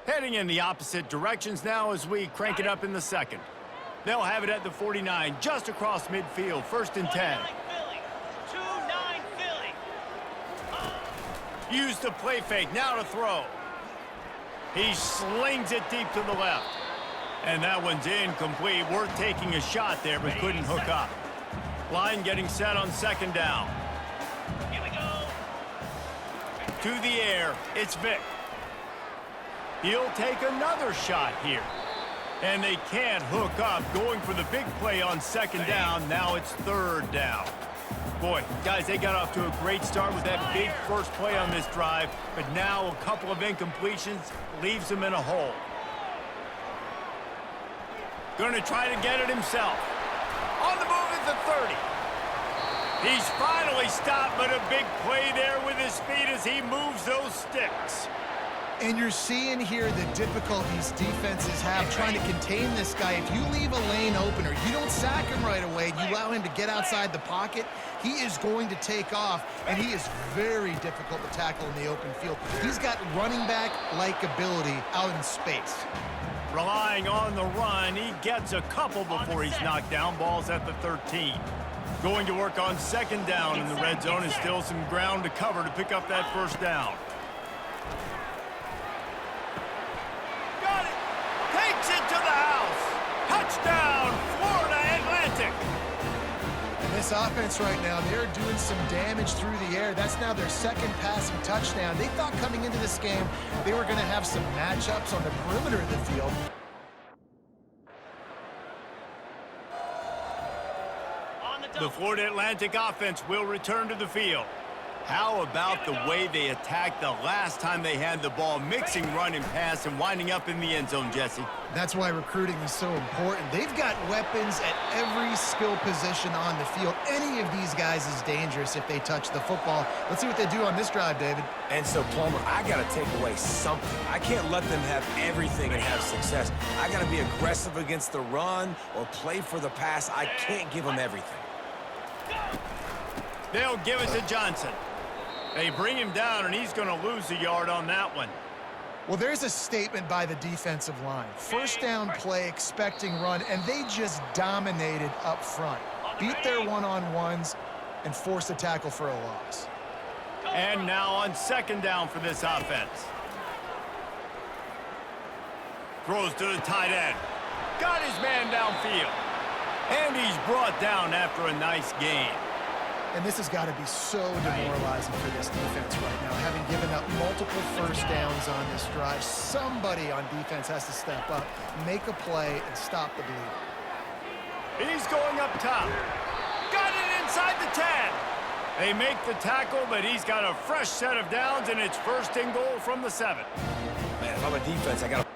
[SPEAKER 3] Heading in the opposite directions now as we crank it up in the second. They'll have it at the 49, just across midfield, 1st and 10.
[SPEAKER 2] 29 Philly. 2-9 Philly.
[SPEAKER 3] Use the play fake, now to throw. He slings it deep to the left. And that one's incomplete. Worth taking a shot there, but couldn't hook up. Line getting set on 2nd down.
[SPEAKER 2] Here we go.
[SPEAKER 3] To the air, it's Vic. He'll take another shot here. And they can't hook up, going for the big play on 2nd down. Now it's 3rd down. Boy, guys, they got off to a great start with that big first play on this drive, but now a couple of incompletions leaves them in a hole. Going to try to get it himself. On the move at the 30. He's finally stopped, but a big play there with his speed as he moves those sticks.
[SPEAKER 4] And you're seeing here the difficulties defenses have trying to contain this guy. If you leave a lane open or you don't sack him right away, you allow him to get outside the pocket, he is going to take off, and he is very difficult to tackle in the open field. He's got running back-like ability out in space.
[SPEAKER 3] Relying on the run, he gets a couple before he's knocked down. Ball's at the 13. Going to work on 2nd down in the red zone, and still some ground to cover to pick up that first down. Got it! Takes it to the house! Touchdown, Florida Atlantic!
[SPEAKER 4] And this offense right now, they're doing some damage through the air. That's now their 2nd passing touchdown. They thought coming into this game they were going to have some matchups on the perimeter of the field.
[SPEAKER 2] On the
[SPEAKER 3] The
[SPEAKER 2] double.
[SPEAKER 3] Florida Atlantic offense will return to the field. How about the way they attacked the last time they had the ball, mixing run and pass and winding up in the end zone, Jesse?
[SPEAKER 4] That's why recruiting is so important. They've got weapons at every skill position on the field. Any of these guys is dangerous if they touch the football. Let's see what they do on this drive, David.
[SPEAKER 5] And so, Palmer, I got to take away something. I can't let them have everything and have success. I got to be aggressive against the run or play for the pass. I can't give them everything.
[SPEAKER 3] They'll give it to Johnson. They bring him down, and he's going to lose a yard on that one.
[SPEAKER 4] Well, there's a statement by the defensive line. First down play, expecting run, and they just dominated up front. Beat their one-on-ones and forced a tackle for a loss.
[SPEAKER 3] And now on second down for this offense. Throws to the tight end. Got his man downfield. And he's brought down after a nice gain.
[SPEAKER 4] And this has got to be so demoralizing for this defense right now. Having given up multiple first downs on this drive, somebody on defense has to step up, make a play, and stop the bleeding.
[SPEAKER 3] He's going up top. Got it inside the 10. They make the tackle, but he's got a fresh set of downs, and it's first and goal from the 7.
[SPEAKER 5] Man, if I'm a defense, I got to...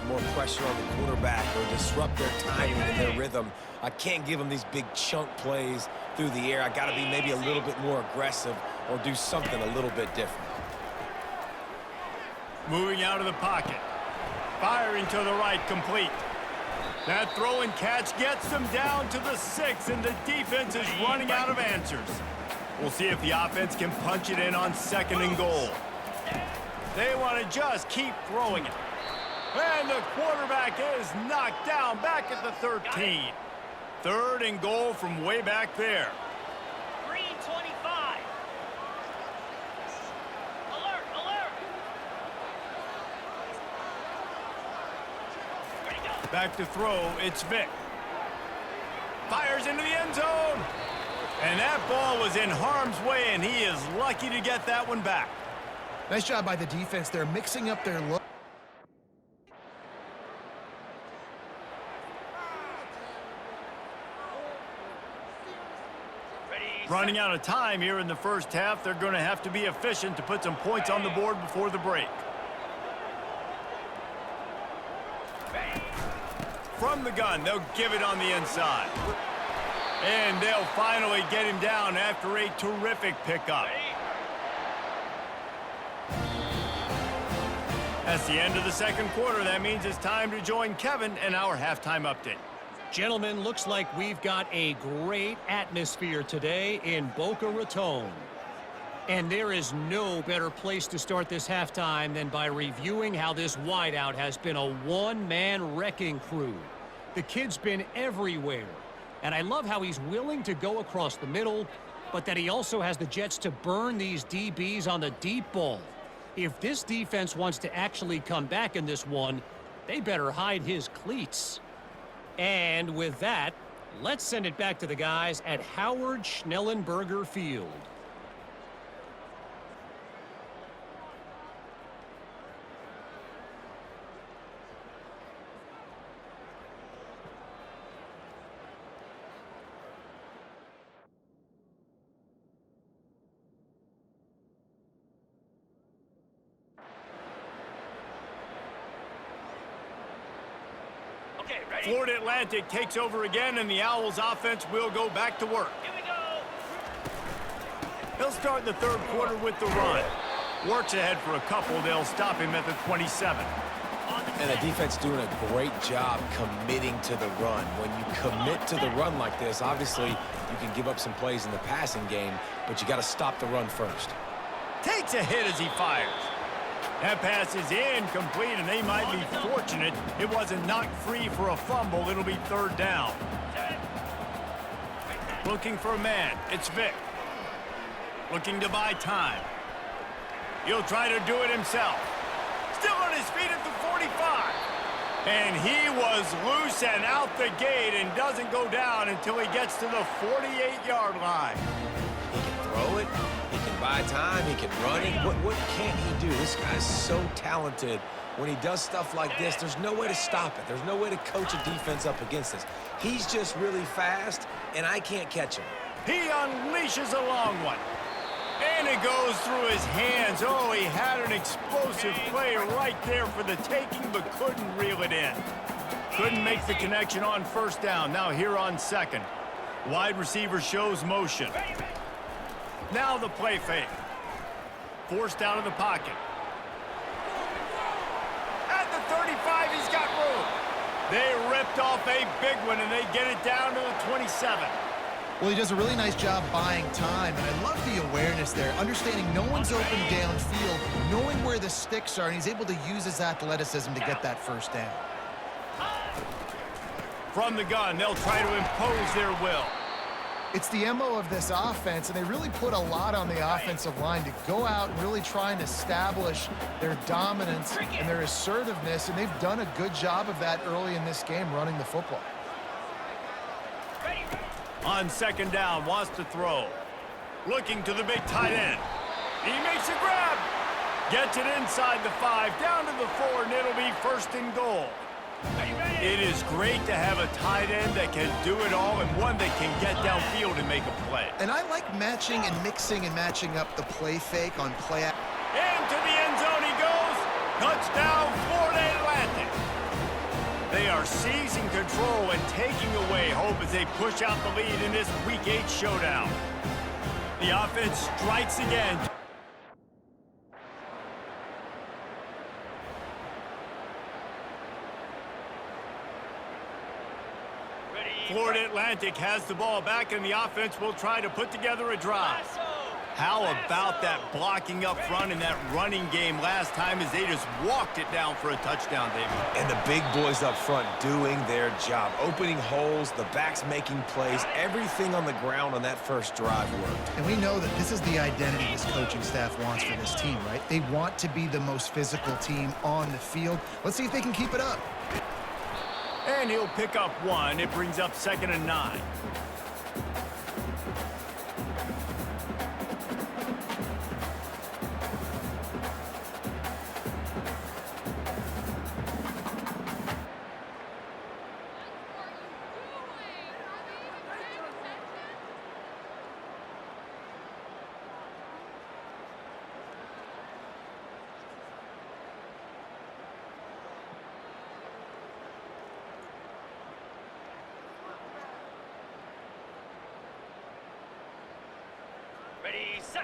[SPEAKER 5] more pressure on the quarterback or disrupt their timing and their rhythm. I can't give them these big chunk plays through the air. I got to be maybe a little bit more aggressive or do something a little bit different.
[SPEAKER 3] Moving out of the pocket. Firing to the right, complete. That throw and catch gets them down to the 6, and the defense is running out of answers. We'll see if the offense can punch it in on second and goal. They want to just keep throwing it. And the quarterback is knocked down back at the 13. Third and goal from way back there.
[SPEAKER 2] 325. Alert, alert. Ready, go.
[SPEAKER 3] Back to throw, it's Vic. Fires into the end zone. And that ball was in harm's way, and he is lucky to get that one back.
[SPEAKER 4] Nice job by the defense. They're mixing up their look.
[SPEAKER 3] Running out of time here in the first half. They're going to have to be efficient to put some points on the board before the break. From the gun, they'll give it on the inside. And they'll finally get him down after a terrific pickup. That's the end of the second quarter. That means it's time to join Kevin in our halftime update.
[SPEAKER 7] Gentlemen, looks like we've got a great atmosphere today in Boca Raton. And there is no better place to start this halftime than by reviewing how this wideout has been a one-man wrecking crew. The kid's been everywhere. And I love how he's willing to go across the middle, but that he also has the jets to burn these DBs on the deep ball. If this defense wants to actually come back in this one, they better hide his cleats. And with that, let's send it back to the guys at Howard Schnellenberger Field.
[SPEAKER 2] Okay, ready?
[SPEAKER 3] Florida Atlantic takes over again, and the Owls offense will go back to work.
[SPEAKER 2] Here we go.
[SPEAKER 3] He'll start the third quarter with the run. Works ahead for a couple. They'll stop him at the 27.
[SPEAKER 2] On the
[SPEAKER 5] And the defense doing a great job committing to the run. When you commit to the run like this, obviously you can give up some plays in the passing game, but you got to stop the run first.
[SPEAKER 3] Takes a hit as he fires. That pass is incomplete, and they might be fortunate it wasn't knocked free for a fumble. It'll be third down. Looking for a man. It's Vic. Looking to buy time. He'll try to do it himself. Still on his feet at the 45. And he was loose and out the gate and doesn't go down until he gets to the 48-yard line.
[SPEAKER 5] He can throw it. He can buy time. He can run it. What can't he do? This guy's so talented. When he does stuff like this, there's no way to stop it. There's no way to coach a defense up against this. He's just really fast, and I can't catch him.
[SPEAKER 3] He unleashes a long one. And it goes through his hands. Oh, he had an explosive play right there for the taking, but couldn't reel it in. Couldn't make the connection on first down. Now here on second. Wide receiver shows motion. Now the play fake. Forced out of the pocket. At the 35, he's got room. They ripped off a big one, and they get it down to the 27.
[SPEAKER 4] Well, he does a really nice job buying time, and I love the awareness there, understanding no one's open downfield, knowing where the sticks are, and he's able to use his athleticism to get that first down.
[SPEAKER 3] From the gun, they'll try to impose their will.
[SPEAKER 4] It's the MO of this offense, and they really put a lot on the offensive line to go out and really try and establish their dominance and their assertiveness, and they've done a good job of that early in this game, running the football.
[SPEAKER 3] On second down, wants to throw. Looking to the big tight end. He makes a grab. Gets it inside the 5, down to the 4, and it'll be first and goal. It is great to have a tight end that can do it all and one that can get downfield and make a play.
[SPEAKER 4] And I like matching and mixing and matching up the play fake on play.
[SPEAKER 3] Into the end zone he goes. Touchdown, Florida Atlantic. They are seizing control and taking away hope as they push out the lead in this Week 8 showdown. The offense strikes again. Florida Atlantic has the ball back, and the offense will try to put together a drive. How about that blocking up front and that running game last time as they just walked it down for a touchdown, David?
[SPEAKER 5] And the big boys up front doing their job, opening holes, the backs making plays, everything on the ground on that first drive worked.
[SPEAKER 4] And we know that this is the identity this coaching staff wants for this team, right? They want to be the most physical team on the field. Let's see if they can keep it up.
[SPEAKER 3] And he'll pick up one. It brings up 2nd and 9.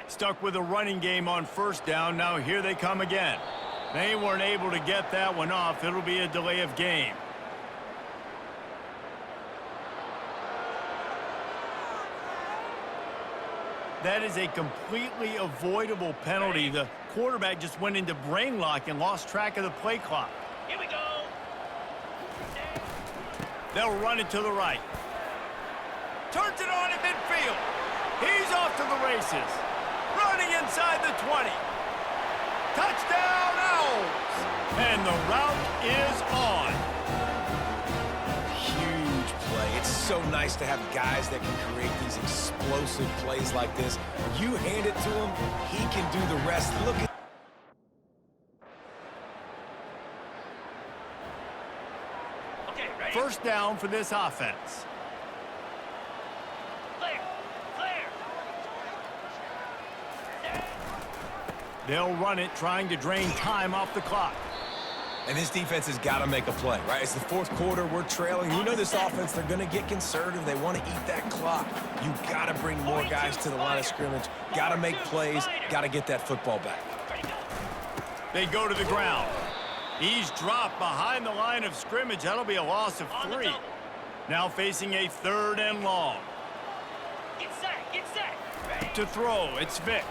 [SPEAKER 3] Stuck with a running game on first down. Now here they come again. They weren't able to get that one off. It'll be a delay of game. That is a completely avoidable penalty. The quarterback just went into brain lock and lost track of the play clock.
[SPEAKER 2] Here we go.
[SPEAKER 3] They'll run it to the right. Turns it on in midfield. He's off to the races. Running inside the 20. Touchdown, Owls! And the route is on.
[SPEAKER 5] Huge play. It's so nice to have guys that can create these explosive plays like this. You hand it to him, he can do the rest. Look at
[SPEAKER 2] Okay, ready?
[SPEAKER 3] first down for this offense.
[SPEAKER 2] Clear. Clear.
[SPEAKER 3] They'll run it, trying to drain time off the clock.
[SPEAKER 5] And this defense has got to make a play, right? It's the fourth quarter. We're trailing. You know this offense, they're going to get conservative. They want to eat that clock. You got to bring more guys to the line of scrimmage. Got to make plays. Got to get that football back.
[SPEAKER 3] They go to the ground. He's dropped behind the line of scrimmage. That'll be a loss of
[SPEAKER 2] On the
[SPEAKER 3] 3.
[SPEAKER 2] double.
[SPEAKER 3] Now facing a 3rd and long.
[SPEAKER 2] Get set, get set. Ready.
[SPEAKER 3] To throw, it's Vic.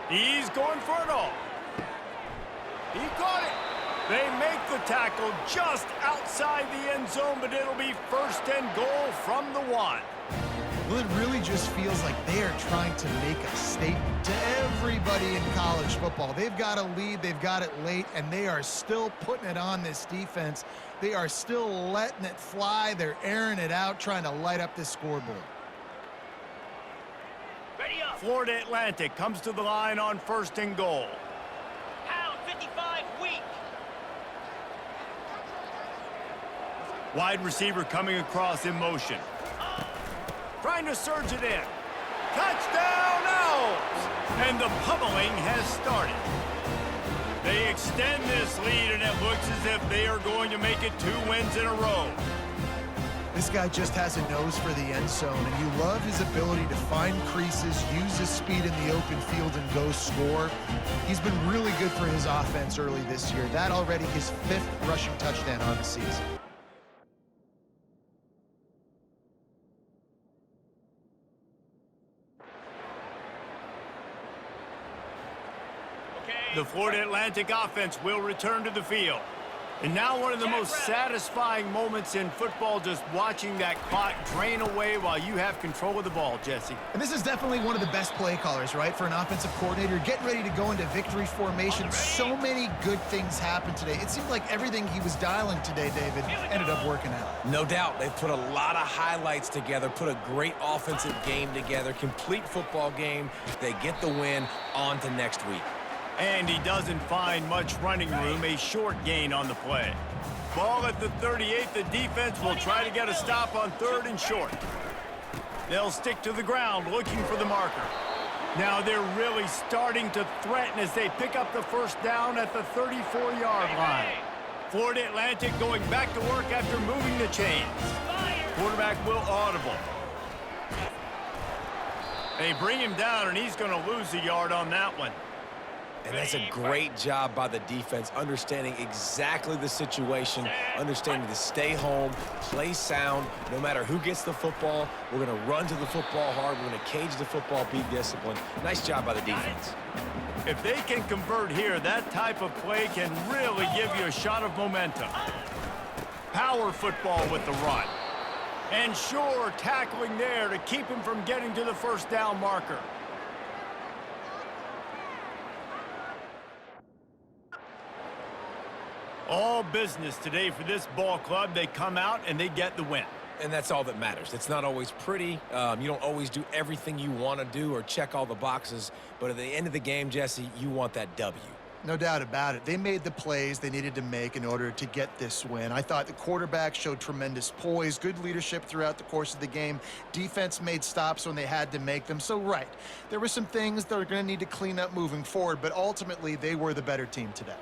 [SPEAKER 3] He's going for it all. He got it. They make the tackle just outside the end zone, but it'll be 1st and goal from the 1.
[SPEAKER 4] Well, it really just feels like they are trying to make a statement to everybody in college football. They've got a lead, they've got it late, and they are still putting it on this defense. They are still letting it fly. They're airing it out, trying to light up this scoreboard.
[SPEAKER 2] Ready up.
[SPEAKER 3] Florida Atlantic comes to the line on 1st and goal.
[SPEAKER 2] Pound 55 weak.
[SPEAKER 3] Wide receiver coming across in motion. Trying to surge it in. Touchdown, Owls! And the pummeling has started. They extend this lead, and it looks as if they are going to make it 2 wins in a row.
[SPEAKER 4] This guy just has a nose for the end zone, and you love his ability to find creases, use his speed in the open field, and go score. He's been really good for his offense early this year. That already his 5th rushing touchdown on the season.
[SPEAKER 3] The Florida Atlantic offense will return to the field. And now one of the most satisfying moments in football, just watching that clock drain away while you have control of the ball, Jesse.
[SPEAKER 4] And this is definitely one of the best play callers, right, for an offensive coordinator. Getting ready to go into victory formation. So many good things happened today. It seemed like everything he was dialing today, David, ended up working out.
[SPEAKER 5] No doubt. They've put a lot of highlights together, put a great offensive game together, complete football game. They get the win. On to next week.
[SPEAKER 3] And he doesn't find much running room, a short gain on the play. Ball at the 38, the defense will try to get a stop on 3rd and short. They'll stick to the ground looking for the marker. Now they're really starting to threaten as they pick up the 1st down at the 34-yard line. Florida Atlantic going back to work after moving the chains. Quarterback will audible. They bring him down, and he's going to lose a yard on that one.
[SPEAKER 5] And that's a great job by the defense, understanding exactly the situation, understanding to stay home, play sound. No matter who gets the football, we're going to run to the football hard. We're going to cage the football, be disciplined. Nice job by the defense.
[SPEAKER 3] If they can convert here, that type of play can really give you a shot of momentum. Power football with the run. And sure, tackling there to keep him from getting to the 1st down marker. All business today for this ball club. They come out and they get the win.
[SPEAKER 5] And that's all that matters. It's not always pretty. You don't always do everything you want to do or check all the boxes. But at the end of the game, Jesse, you want that W.
[SPEAKER 4] No doubt about it. They made the plays they needed to make in order to get this win. I thought the quarterback showed tremendous poise, good leadership throughout the course of the game. Defense made stops when they had to make them. So, right, there were some things that are going to need to clean up moving forward, but ultimately they were the better team today.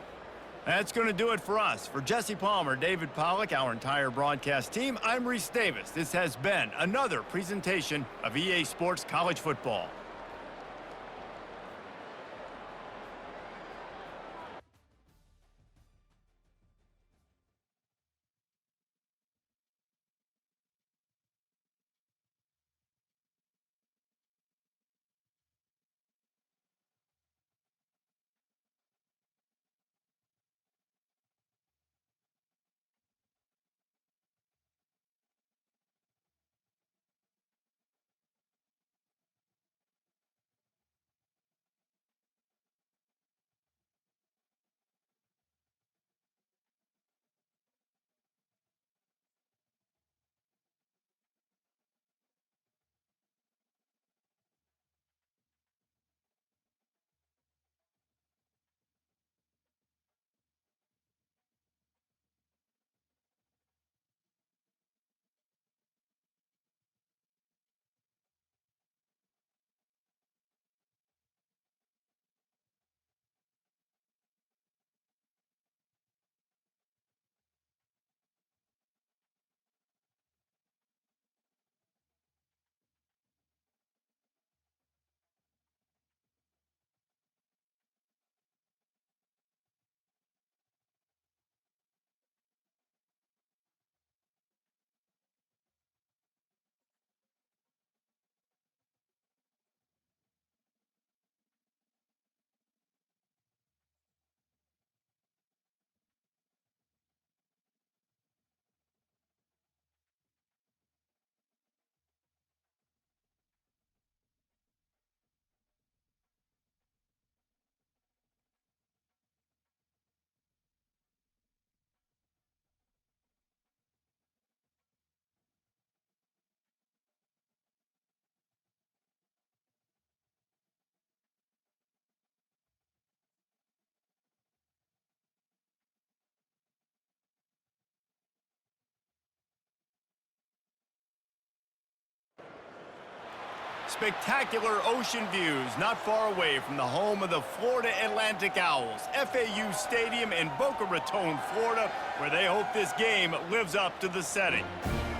[SPEAKER 3] That's going to do it for us. For Jesse Palmer, David Pollack, our entire broadcast team, I'm Reese Davis. This has been another presentation of EA Sports College Football. Spectacular ocean views not far away from the home of the Florida Atlantic Owls, FAU Stadium in Boca Raton, Florida, where they hope this game lives up to the setting.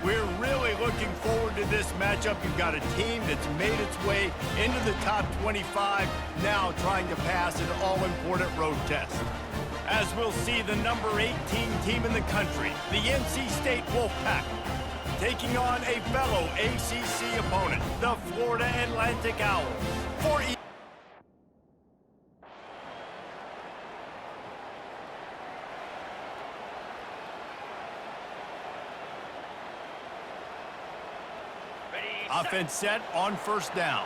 [SPEAKER 3] We're really looking forward to this matchup. You've got a team that's made its way into the top 25, now trying to pass an all-important road test. As we'll see the number 18 team in the country, the NC State Wolfpack, taking on a fellow ACC opponent, the Florida Atlantic Owls. Offense set on first down.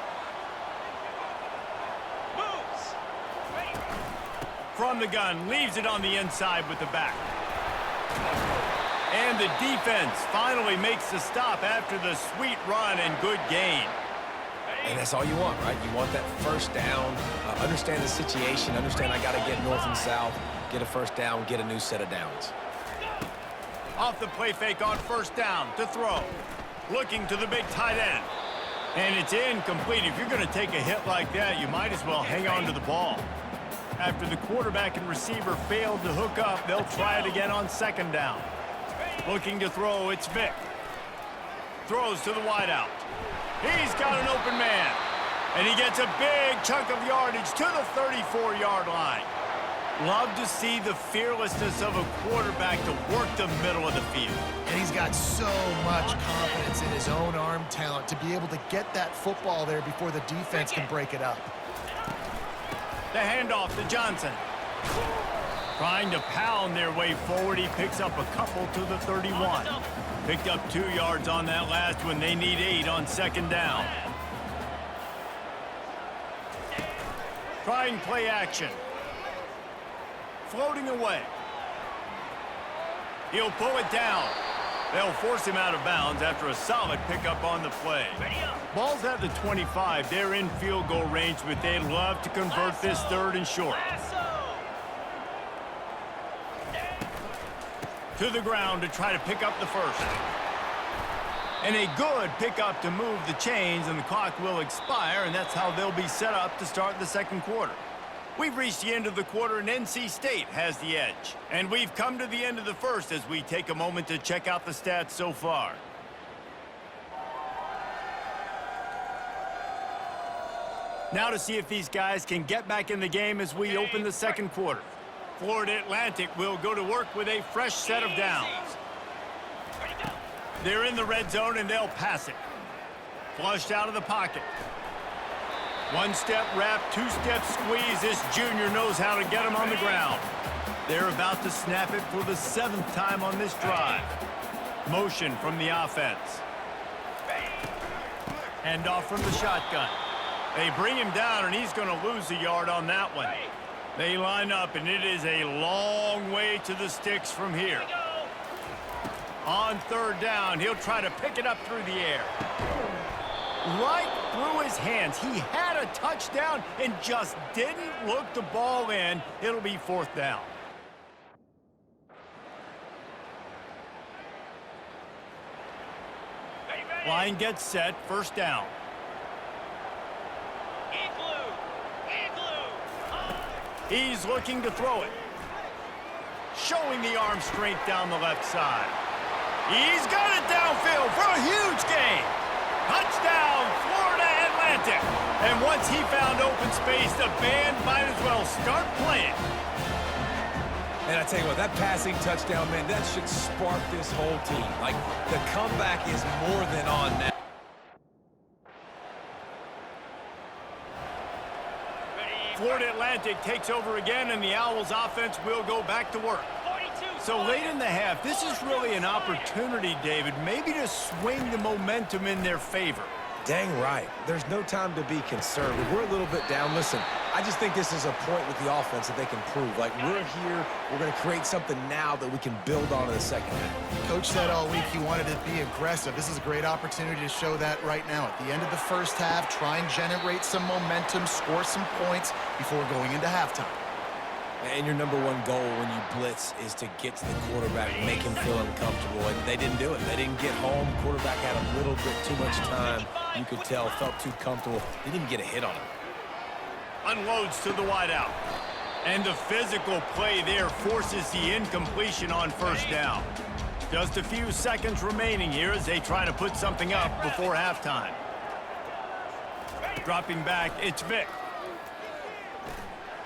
[SPEAKER 2] Moves. Ready.
[SPEAKER 3] From the gun, leaves it on the inside with the back. And the defense finally makes the stop after the sweet run and good gain.
[SPEAKER 5] And that's all you want, right? You want that first down, understand the situation, understand I got to get north and south, get a first down, get a new set of downs.
[SPEAKER 3] Off the play fake on first down to throw. Looking to the big tight end. And it's incomplete. If you're going to take a hit like that, you might as well hang on to the ball. After the quarterback and receiver failed to hook up, they'll try it again on second down. Looking to throw, it's Vic. Throws to the wideout. He's got an open man. And he gets a big chunk of yardage to the 34-yard line. Love to see the fearlessness of a quarterback to work the middle of the field.
[SPEAKER 4] And he's got so much confidence in his own arm talent to be able to get that football there before the defense can break it up.
[SPEAKER 3] The handoff to Johnson. Trying to pound their way forward. He picks up a couple to the 31. Picked up 2 yards on that last one. They need 8 on second down. Trying play action. Floating away. He'll pull it down. They'll force him out of bounds after a solid pickup on the play. Ball's at the 25. They're in field goal range, but they'd love to convert this third and short. To the ground to try to pick up the first. And a good pickup to move the chains, and the clock will expire, and that's how they'll be set up to start the second quarter. We've reached the end of the quarter, and NC State has the edge. And we've come to the end of the first as we take a moment to check out the stats so far. Now to see if these guys can get back in the game as we open the second quarter. Florida Atlantic will go to work with a fresh set of downs. They're in the red zone, and they'll pass it. Flushed out of the pocket. 1-step wrap, 2-step squeeze. This junior knows how to get him on the ground. They're about to snap it for the 7th time on this drive. Motion from the offense. Hand off from the shotgun. They bring him down, and he's going to lose a yard on that one. They line up, and it is a long way to the sticks from here. On third down, he'll try to pick it up through the air. Right through his hands. He had a touchdown and just didn't look the ball in. It'll be fourth down. Line gets set, first down. He's looking to throw it. Showing the arm strength down the left side. He's got it downfield for a huge gain. Touchdown, Florida Atlantic. And once he found open space, the band might as well start playing.
[SPEAKER 5] And I tell you what, that passing touchdown, man, that should spark this whole team. Like, the comeback is more than on now.
[SPEAKER 3] Florida Atlantic takes over again, and the Owls offense will go back to work. So late in the half, this is really an opportunity, David, maybe to swing the momentum in their favor.
[SPEAKER 5] Dang right. There's no time to be conservative. We're a little bit down. Listen, I just think this is a point with the offense that they can prove. Like, we're here, we're going to create something now that we can build on in the second half.
[SPEAKER 4] Coach said all week he wanted to be aggressive. This is a great opportunity to show that right now. At the end of the first half, try and generate some momentum, score some points before going into halftime.
[SPEAKER 5] And your number one goal when you blitz is to get to the quarterback, make him feel uncomfortable. And they didn't do it. They didn't get home. Quarterback had a little bit too much time. You could tell, felt too comfortable. They didn't even get a hit on him.
[SPEAKER 3] Unloads to the wideout. And the physical play there forces the incompletion on first down. Just a few seconds remaining here as they try to put something up before halftime. Dropping back, it's Vic.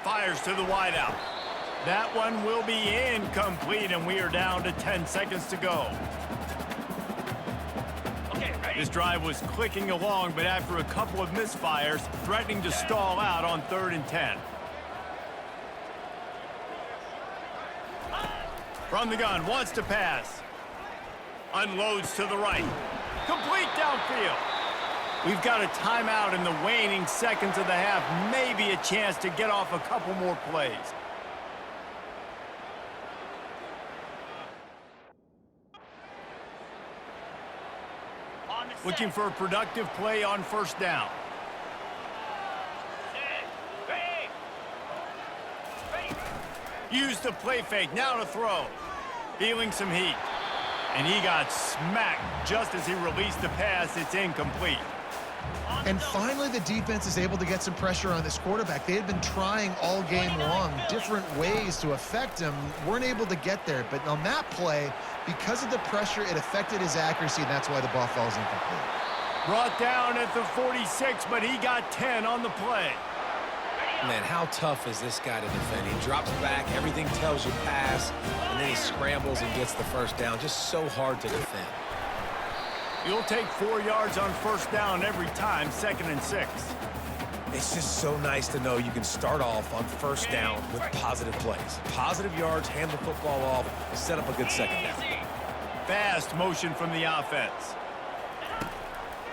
[SPEAKER 3] Fires to the wideout. That one will be incomplete, and we are down to 10 seconds to go. This drive was clicking along, but after a couple of misfires, threatening to stall out on 3rd and 10. From the gun, wants to pass. Unloads to the right. Complete downfield. We've got a timeout in the waning seconds of the half. Maybe a chance to get off a couple more plays. Looking for a productive play on first down. Use the play fake, now to throw. Feeling some heat. And he got smacked just as he released the pass. It's incomplete.
[SPEAKER 4] And finally, the defense is able to get some pressure on this quarterback. They had been trying all game long different ways to affect him, weren't able to get there. But on that play, because of the pressure, it affected his accuracy, and that's why the ball falls incomplete.
[SPEAKER 3] Brought down at the 46, but he got 10 on the play.
[SPEAKER 5] Man, how tough is this guy to defend? He drops back, everything tells you pass, and then he scrambles and gets the first down. Just so hard to defend.
[SPEAKER 3] You'll take 4 yards on first down every time, 2nd and 6.
[SPEAKER 5] It's just so nice to know you can start off on first down with positive plays. Positive yards, hand the football off, set up a good second down.
[SPEAKER 3] Fast motion from the offense.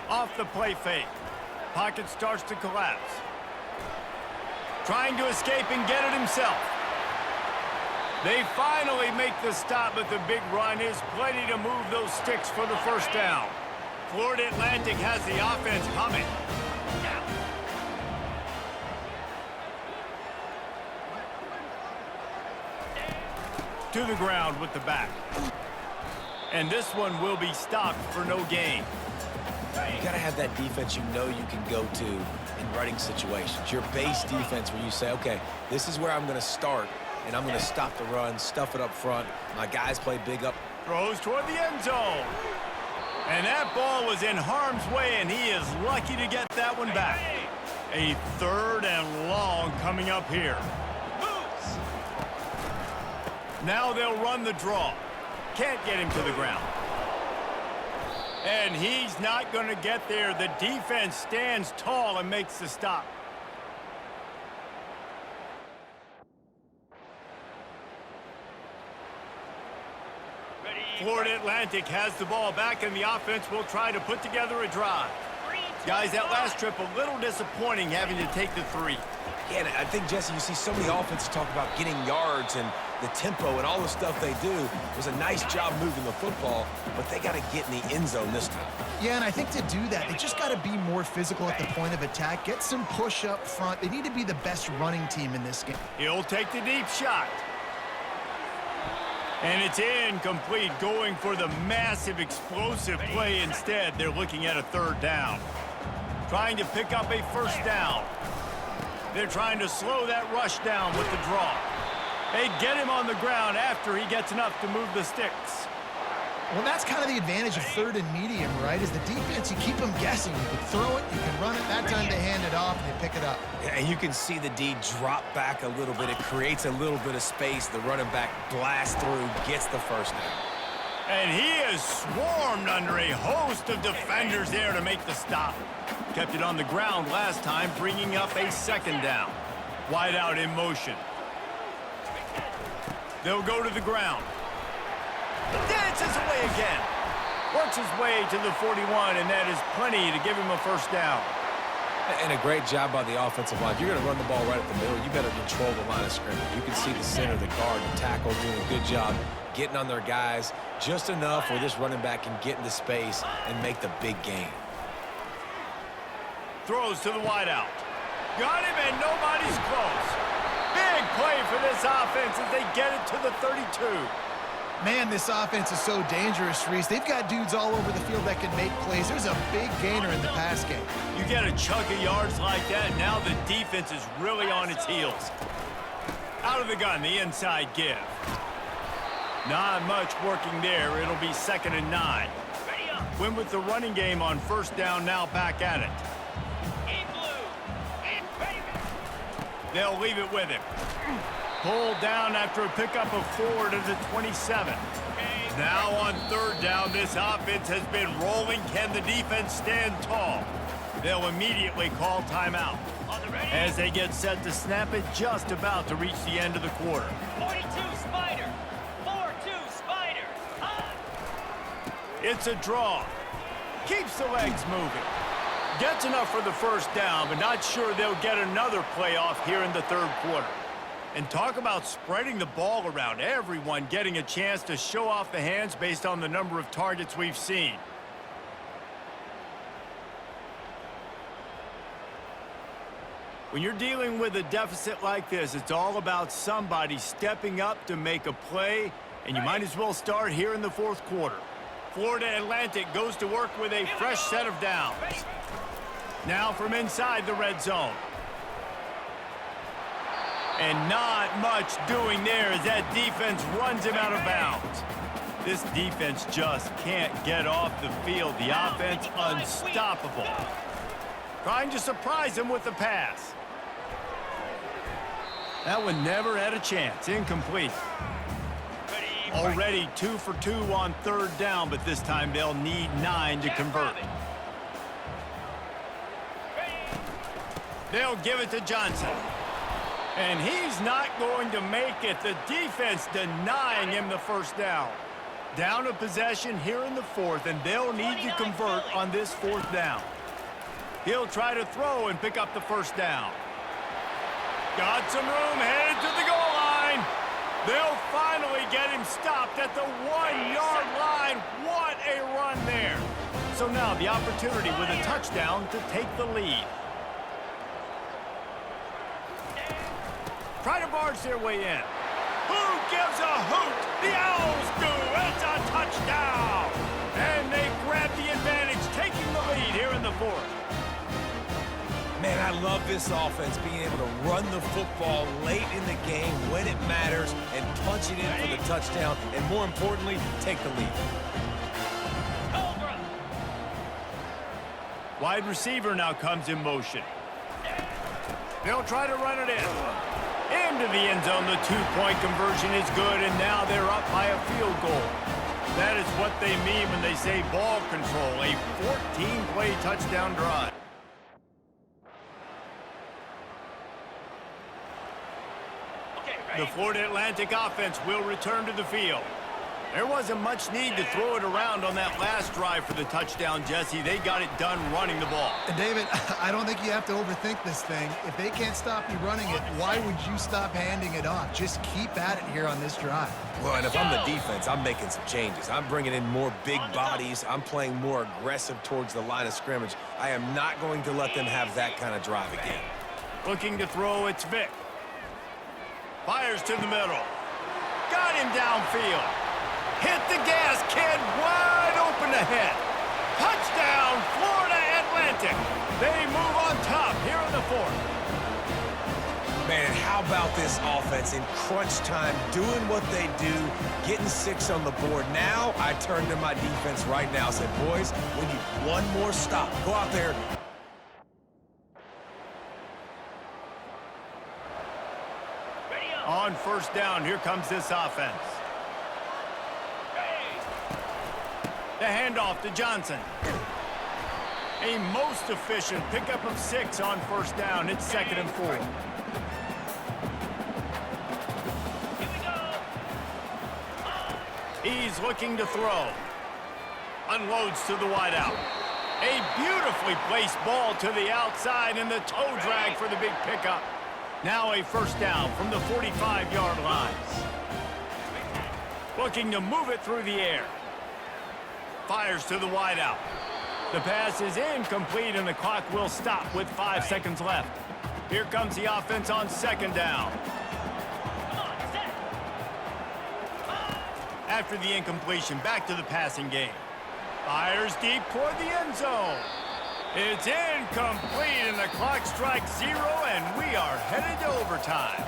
[SPEAKER 3] Off the play fake. Pocket starts to collapse. Trying to escape and get it himself. They finally make the stop, but the big run is plenty to move those sticks for the first down. Florida Atlantic has the offense humming. To the ground with the back. And this one will be stopped for no gain.
[SPEAKER 5] You got to have that defense you know you can go to in running situations. Your base defense where you say, okay, this is where I'm going to start, and I'm going to stop the run, stuff it up front. My guys play big up.
[SPEAKER 3] Throws toward the end zone. And that ball was in harm's way, and he is lucky to get that one back. A 3rd and long coming up here. Now they'll run the draw. Can't get him to the ground. And he's not going to get there. The defense stands tall and makes the stop. Florida Atlantic has the ball back, and the offense will try to put together a drive. Guys, that last trip a little disappointing having to take the 3.
[SPEAKER 5] Yeah, I think, Jesse, you see so many offenses talk about getting yards and the tempo and all the stuff they do. It was a nice job moving the football, but they got to get in the end zone this time.
[SPEAKER 4] Yeah, and I think to do that, they just got to be more physical at the point of attack, get some push up front. They need to be the best running team in this game.
[SPEAKER 3] He'll take the deep shot. And it's incomplete, going for the massive explosive play instead. They're looking at a 3rd down. Trying to pick up a first down. They're trying to slow that rush down with the draw. They get him on the ground after he gets enough to move the sticks.
[SPEAKER 4] Well, that's kind of the advantage of 3rd and medium, right? Is the defense, you keep them guessing. You can throw it, you can run it. That time they hand it off and they pick it up.
[SPEAKER 5] Yeah, and you can see the D drop back a little bit. It creates a little bit of space. The running back blasts through, gets the first down.
[SPEAKER 3] And he is swarmed under a host of defenders there to make the stop. Kept it on the ground last time, bringing up a 2nd down. Wide out in motion. They'll go to the ground. Dances away again. Works his way to the 41, and that is plenty to give him a first down.
[SPEAKER 5] And a great job by the offensive line. If you're going to run the ball right at the middle, you better control the line of scrimmage. You can see the center, the guard, the tackle doing a good job getting on their guys just enough where this running back can get into space and make the big gain.
[SPEAKER 3] Throws to the wideout. Got him, and nobody's close. Big play for this offense as they get it to the 32.
[SPEAKER 4] Man, this offense is so dangerous, Reese. They've got dudes all over the field that can make plays. There's a big gainer in the pass game.
[SPEAKER 3] You get a chunk of yards like that, now the defense is really on its heels. Out of the gun, the inside give. Not much working there. It'll be 2nd and 9. Win with the running game on 1st down, now back at it. They'll leave it with him. Pulled down after a pickup of 4 to the 27. Now on 3rd down, this offense has been rolling. Can the defense stand tall? They'll immediately call timeout as they get set to snap it, just about to reach the end of the quarter.
[SPEAKER 2] 42 Spider. 4-2 Spider.
[SPEAKER 3] It's a draw. Keeps the legs moving. Gets enough for the 1st down, but not sure they'll get another play off here in the 3rd quarter. And talk about spreading the ball around. Everyone getting a chance to show off the hands based on the number of targets we've seen. When you're dealing with a deficit like this, it's all about somebody stepping up to make a play, and you might as well start here in the 4th quarter. Florida Atlantic goes to work with a fresh set of downs. Now from inside the red zone. And not much doing there as that defense runs him out of bounds. This defense just can't get off the field. The offense unstoppable. Trying to surprise him with the pass. That one never had a chance. Incomplete. Already 2 for 2 on 3rd down, but this time they'll need 9 to convert. They'll give it to Johnson. And he's not going to make it. The defense denying him the 1st down. Down a possession here in the 4th, and they'll need to convert on this 4th down. He'll try to throw and pick up the 1st down. Got some room, headed to the goal line. They'll finally get him stopped at the 1-yard line. What a run there. So now the opportunity with a touchdown to take the lead. Try to barge their way in. Who gives a hoot? The Owls do. It's a touchdown. And they grab the advantage, taking the lead here in the 4th.
[SPEAKER 5] Man, I love this offense being able to run the football late in the game when it matters and punch it in for the touchdown, and more importantly, take the lead.
[SPEAKER 3] Wide receiver now comes in motion. They'll try to run it in. Into the end zone, the 2-point conversion is good, and now they're up by a field goal. That is what they mean when they say ball control, a 14-play touchdown drive. The Florida Atlantic offense will return to the field. There wasn't much need to throw it around on that last drive for the touchdown, Jesse. They got it done running the ball.
[SPEAKER 4] And David, I don't think you have to overthink this thing. If they can't stop you running it, why would you stop handing it off? Just keep at it here on this drive.
[SPEAKER 5] Well, and if I'm the defense, I'm making some changes. I'm bringing in more big bodies. I'm playing more aggressive towards the line of scrimmage. I am not going to let them have that kind of drive again.
[SPEAKER 3] Looking to throw, it's Vic. Fires to the middle. Got him downfield. Hit the gas, kid. Wide open ahead. Touchdown, Florida Atlantic. They move on top here in the 4th.
[SPEAKER 5] Man, how about this offense in crunch time, doing what they do, getting 6 on the board. Now I turn to my defense right now and said, boys, we need one more stop. Go out there.
[SPEAKER 3] On 1st down, here comes this offense. The handoff to Johnson. A most efficient pickup of 6 on 1st down. It's 2nd and 4. He's looking to throw. Unloads to the wideout. A beautifully placed ball to the outside, and the toe drag for the big pickup. Now a 1st down from the 45-yard line. Looking to move it through the air. Fires to the wideout. The pass is incomplete, and the clock will stop with 5 seconds left. Here comes the offense on 2nd down. after the incompletion. Back to the passing game. Fires deep toward the end zone. It's incomplete, and the clock strikes 0, and we are headed to overtime.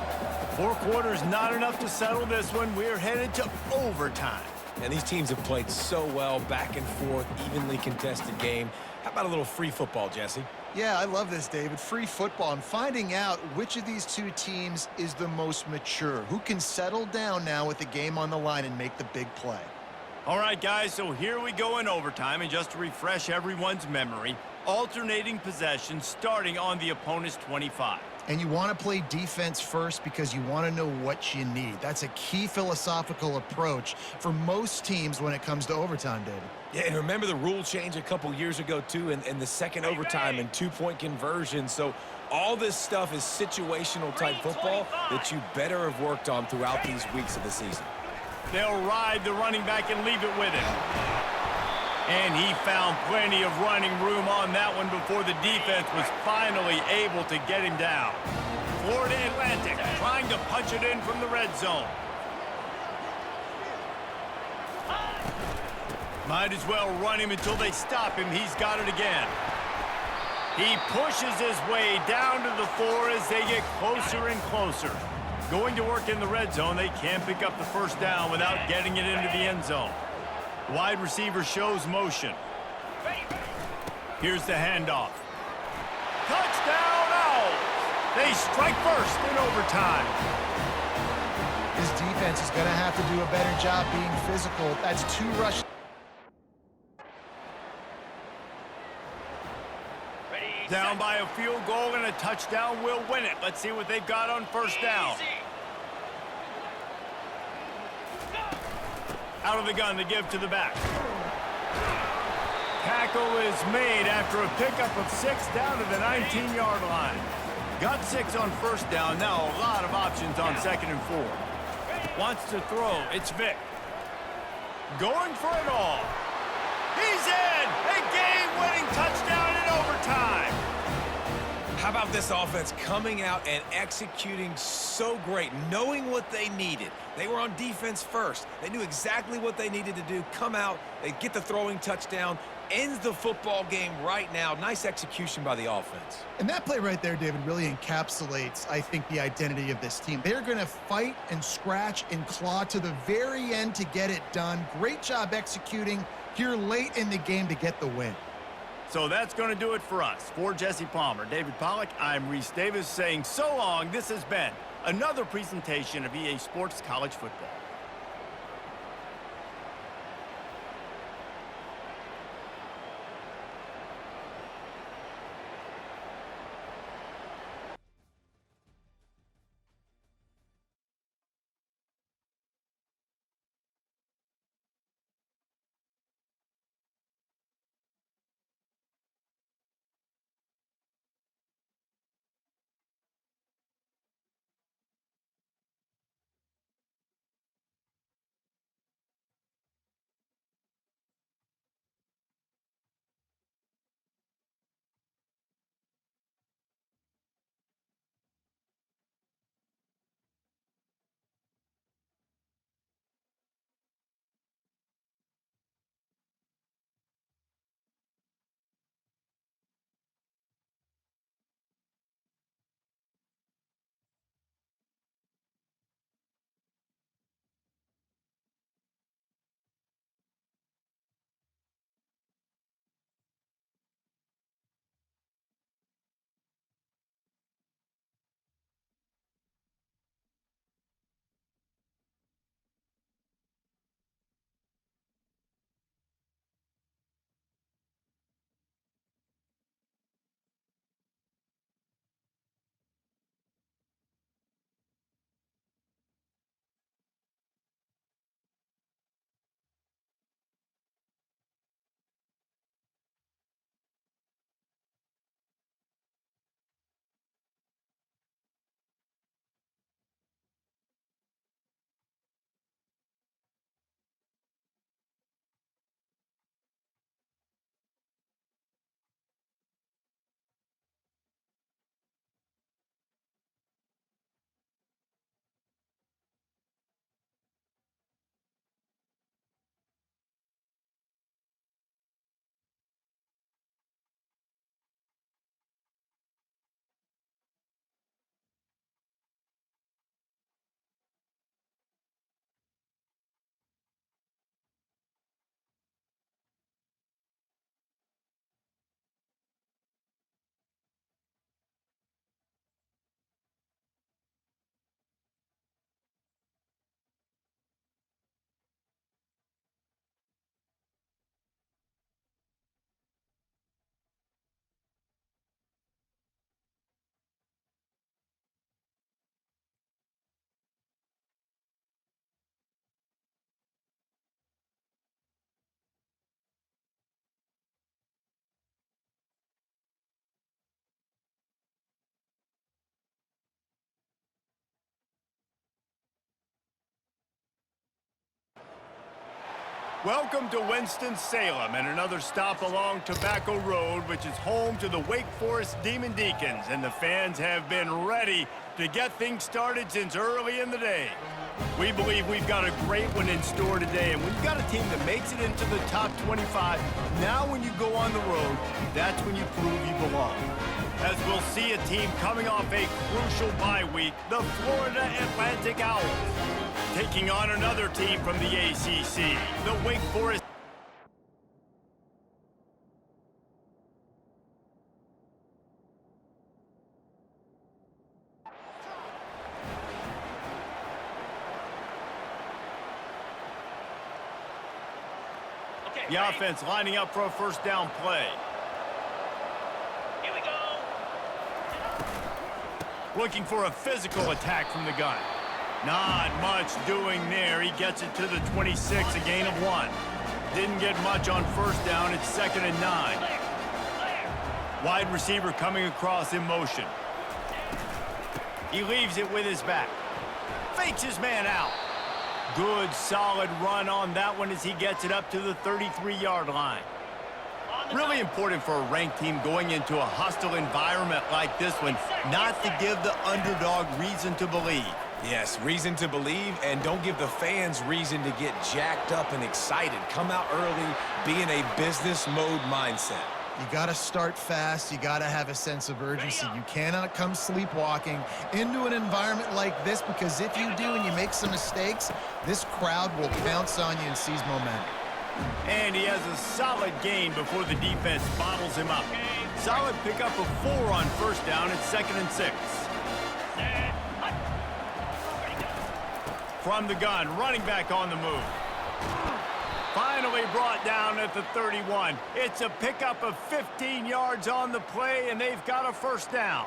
[SPEAKER 3] 4 quarters not enough to settle this one. We're headed to overtime.
[SPEAKER 5] And these teams have played so well, back and forth, evenly contested game. How about a little free football, Jesse?
[SPEAKER 4] Yeah, I love this, David. Free football and finding out which of these two teams is the most mature, who can settle down now with the game on the line and make the big play.
[SPEAKER 3] All right, guys, so here we go in overtime, and just to refresh everyone's memory, alternating possessions starting on the opponent's 25.
[SPEAKER 4] And you want to play defense first because you want to know what you need. That's a key philosophical approach for most teams when it comes to overtime, David.
[SPEAKER 5] Yeah, and remember the rule change a couple years ago, too, in the second overtime and 2-point conversion. So all this stuff is situational type football that you better have worked on throughout these weeks of the season.
[SPEAKER 3] They'll ride the running back and leave it with him. And he found plenty of running room on that one before the defense was finally able to get him down. Florida Atlantic trying to punch it in from the red zone. Might as well run him until they stop him. He's got it again. He pushes his way down to the 4 as they get closer and closer. Going to work in the red zone, they can't pick up the first down without getting it into the end zone. Wide receiver shows motion. Here's the handoff. Touchdown Owls! They strike first in overtime.
[SPEAKER 4] This defense is going to have to do a better job being physical. That's 2 rushes.
[SPEAKER 3] Down by a field goal, and a touchdown will win it. Let's see what they've got on first down. Out of the gun to give to the back. Tackle is made after a pickup of 6 down to the 19-yard line. Got 6 on first down. Now a lot of options on 2nd and 4. Wants to throw. It's Vic. Going for it all. He's in! A game-winning touchdown in overtime.
[SPEAKER 5] How about this offense coming out and executing so great, knowing what they needed? They were on defense first. They knew exactly what they needed to do. Come out, they get the throwing touchdown, ends the football game right now. Nice execution by the offense.
[SPEAKER 4] And that play right there, David, really encapsulates, I think, the identity of this team. They're going to fight and scratch and claw to the very end to get it done. Great job executing here late in the game to get the win.
[SPEAKER 3] So that's going to do it for us. For Jesse Palmer, David Pollack, I'm Reese Davis saying so long. This has been another presentation of EA Sports College Football. Welcome to Winston-Salem and another stop along Tobacco Road, which is home to the Wake Forest Demon Deacons, and the fans have been ready to get things started since early in the day. We believe we've got a great one in store today, and when you've got a team that makes it into the top 25, now when you go on the road, that's when you prove you belong. As we'll see a team coming off a crucial bye week, the Florida Atlantic Owls, taking on another team from the ACC, the Wake Forest.
[SPEAKER 2] Okay,
[SPEAKER 3] The offense lining up for a first down play.
[SPEAKER 2] Here we go.
[SPEAKER 3] Looking for a physical attack from the gun. Not much doing there. He gets it to the 26, a gain of 1. Didn't get much on first down. It's 2nd and 9.
[SPEAKER 2] Clear. Clear.
[SPEAKER 3] Wide receiver coming across in motion. He leaves it with his back. Fakes his man out. Good, solid run on that one as he gets it up to the 33-yard line. Really important for a ranked team going into a hostile environment like this one, not to give the underdog reason to believe.
[SPEAKER 5] Yes, reason to believe, and don't give the fans reason to get jacked up and excited. Come out early, be in a business mode mindset.
[SPEAKER 4] You got to start fast. You got to have a sense of urgency. You cannot come sleepwalking into an environment like this, because if you do and you make some mistakes, this crowd will pounce on you and seize momentum.
[SPEAKER 3] And he has a solid gain before the defense bottles him up. Solid pickup of 4 on first down. It's 2nd and 6. From the gun, running back on the move. Finally brought down at the 31. It's a pickup of 15 yards on the play, and they've got a first down.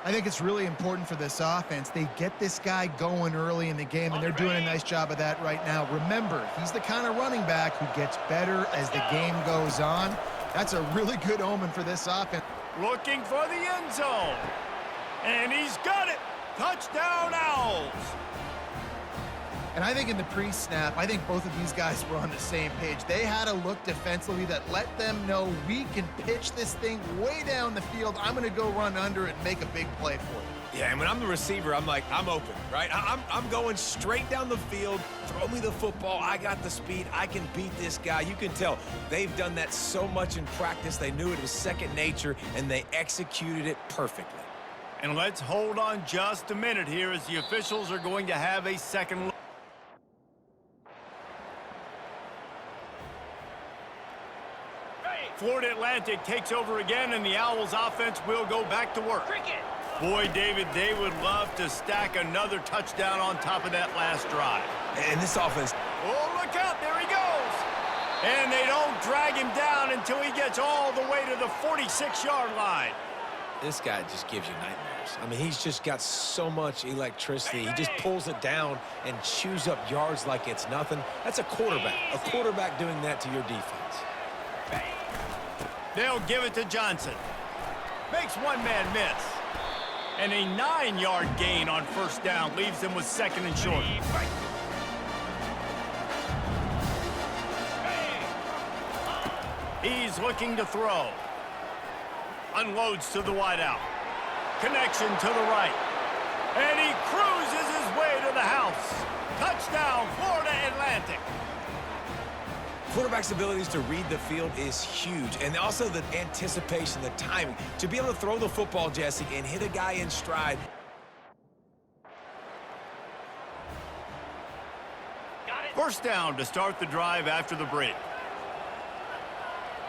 [SPEAKER 4] I think it's really important for this offense. They get this guy going early in the game, and they're doing a nice job of that right now. Remember, he's the kind of running back who gets better as the game goes on. That's a really good omen for this offense.
[SPEAKER 3] Looking for the end zone. And he's got it. Touchdown, Owls.
[SPEAKER 4] And I think in the pre-snap, I think both of these guys were on the same page. They had a look defensively that let them know we can pitch this thing way down the field. I'm going to go run under it and make a big play for you.
[SPEAKER 5] Yeah, and when I'm the receiver, I'm like, I'm open, right? I'm going straight down the field. Throw me the football. I got the speed. I can beat this guy. You can tell they've done that so much in practice. They knew it was second nature, and they executed it perfectly.
[SPEAKER 3] And let's hold on just a minute here as the officials are going to have a second look. Florida Atlantic takes over again, and the Owls offense will go back to work.
[SPEAKER 2] Cricket.
[SPEAKER 3] Boy, David, they would love to stack another touchdown on top of that last drive.
[SPEAKER 5] And this offense...
[SPEAKER 3] Oh, look out, there he goes. And they don't drag him down until he gets all the way to the 46-yard line.
[SPEAKER 5] This guy just gives you nightmares. I mean, he's just got so much electricity. He just pulls it down and chews up yards like it's nothing. That's a quarterback doing that to your defense.
[SPEAKER 3] They'll give it to Johnson. Makes one man miss. And a 9-yard gain on first down leaves them with 2nd and short. He's looking to throw. Unloads to the wideout. Connection to the right. And he cruises his way to the house. Touchdown, Florida Atlantic.
[SPEAKER 5] Quarterback's abilities to read the field is huge, and also the anticipation, the timing. To be able to throw the football, Jesse, and hit a guy in stride.
[SPEAKER 2] Got it.
[SPEAKER 3] First down to start the drive after the break.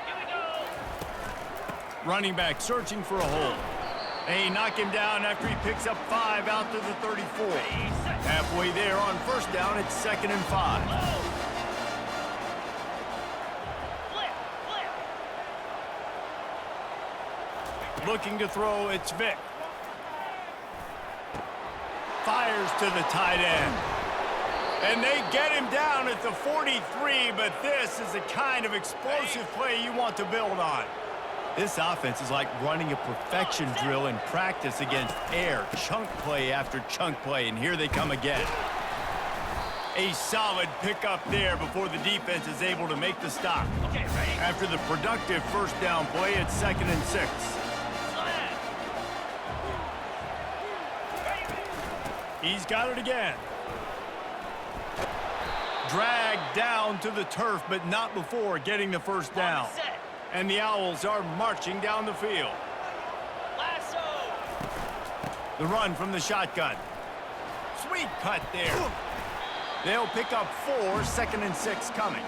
[SPEAKER 2] Here we go.
[SPEAKER 3] Running back searching for a hole. They knock him down after he picks up 5 out to the 34. Halfway there on first down, it's 2nd and 5.
[SPEAKER 2] Low.
[SPEAKER 3] Looking to throw, it's Vic. Fires to the tight end. And they get him down at the 43, but this is the kind of explosive play you want to build on. This offense is like running a perfection drill in practice against air, chunk play after chunk play, and here they come again. A solid pickup there before the defense is able to make the stop.
[SPEAKER 2] Okay, ready?
[SPEAKER 3] After the productive first down play, it's 2nd and 6.
[SPEAKER 2] Slam.
[SPEAKER 3] He's got it again. Dragged down to the turf, but not before getting the first down.
[SPEAKER 2] On set.
[SPEAKER 3] And the Owls are marching down the field.
[SPEAKER 2] Lasso.
[SPEAKER 3] The run from the shotgun. Sweet cut there. They'll pick up 4, 2nd and 6 coming.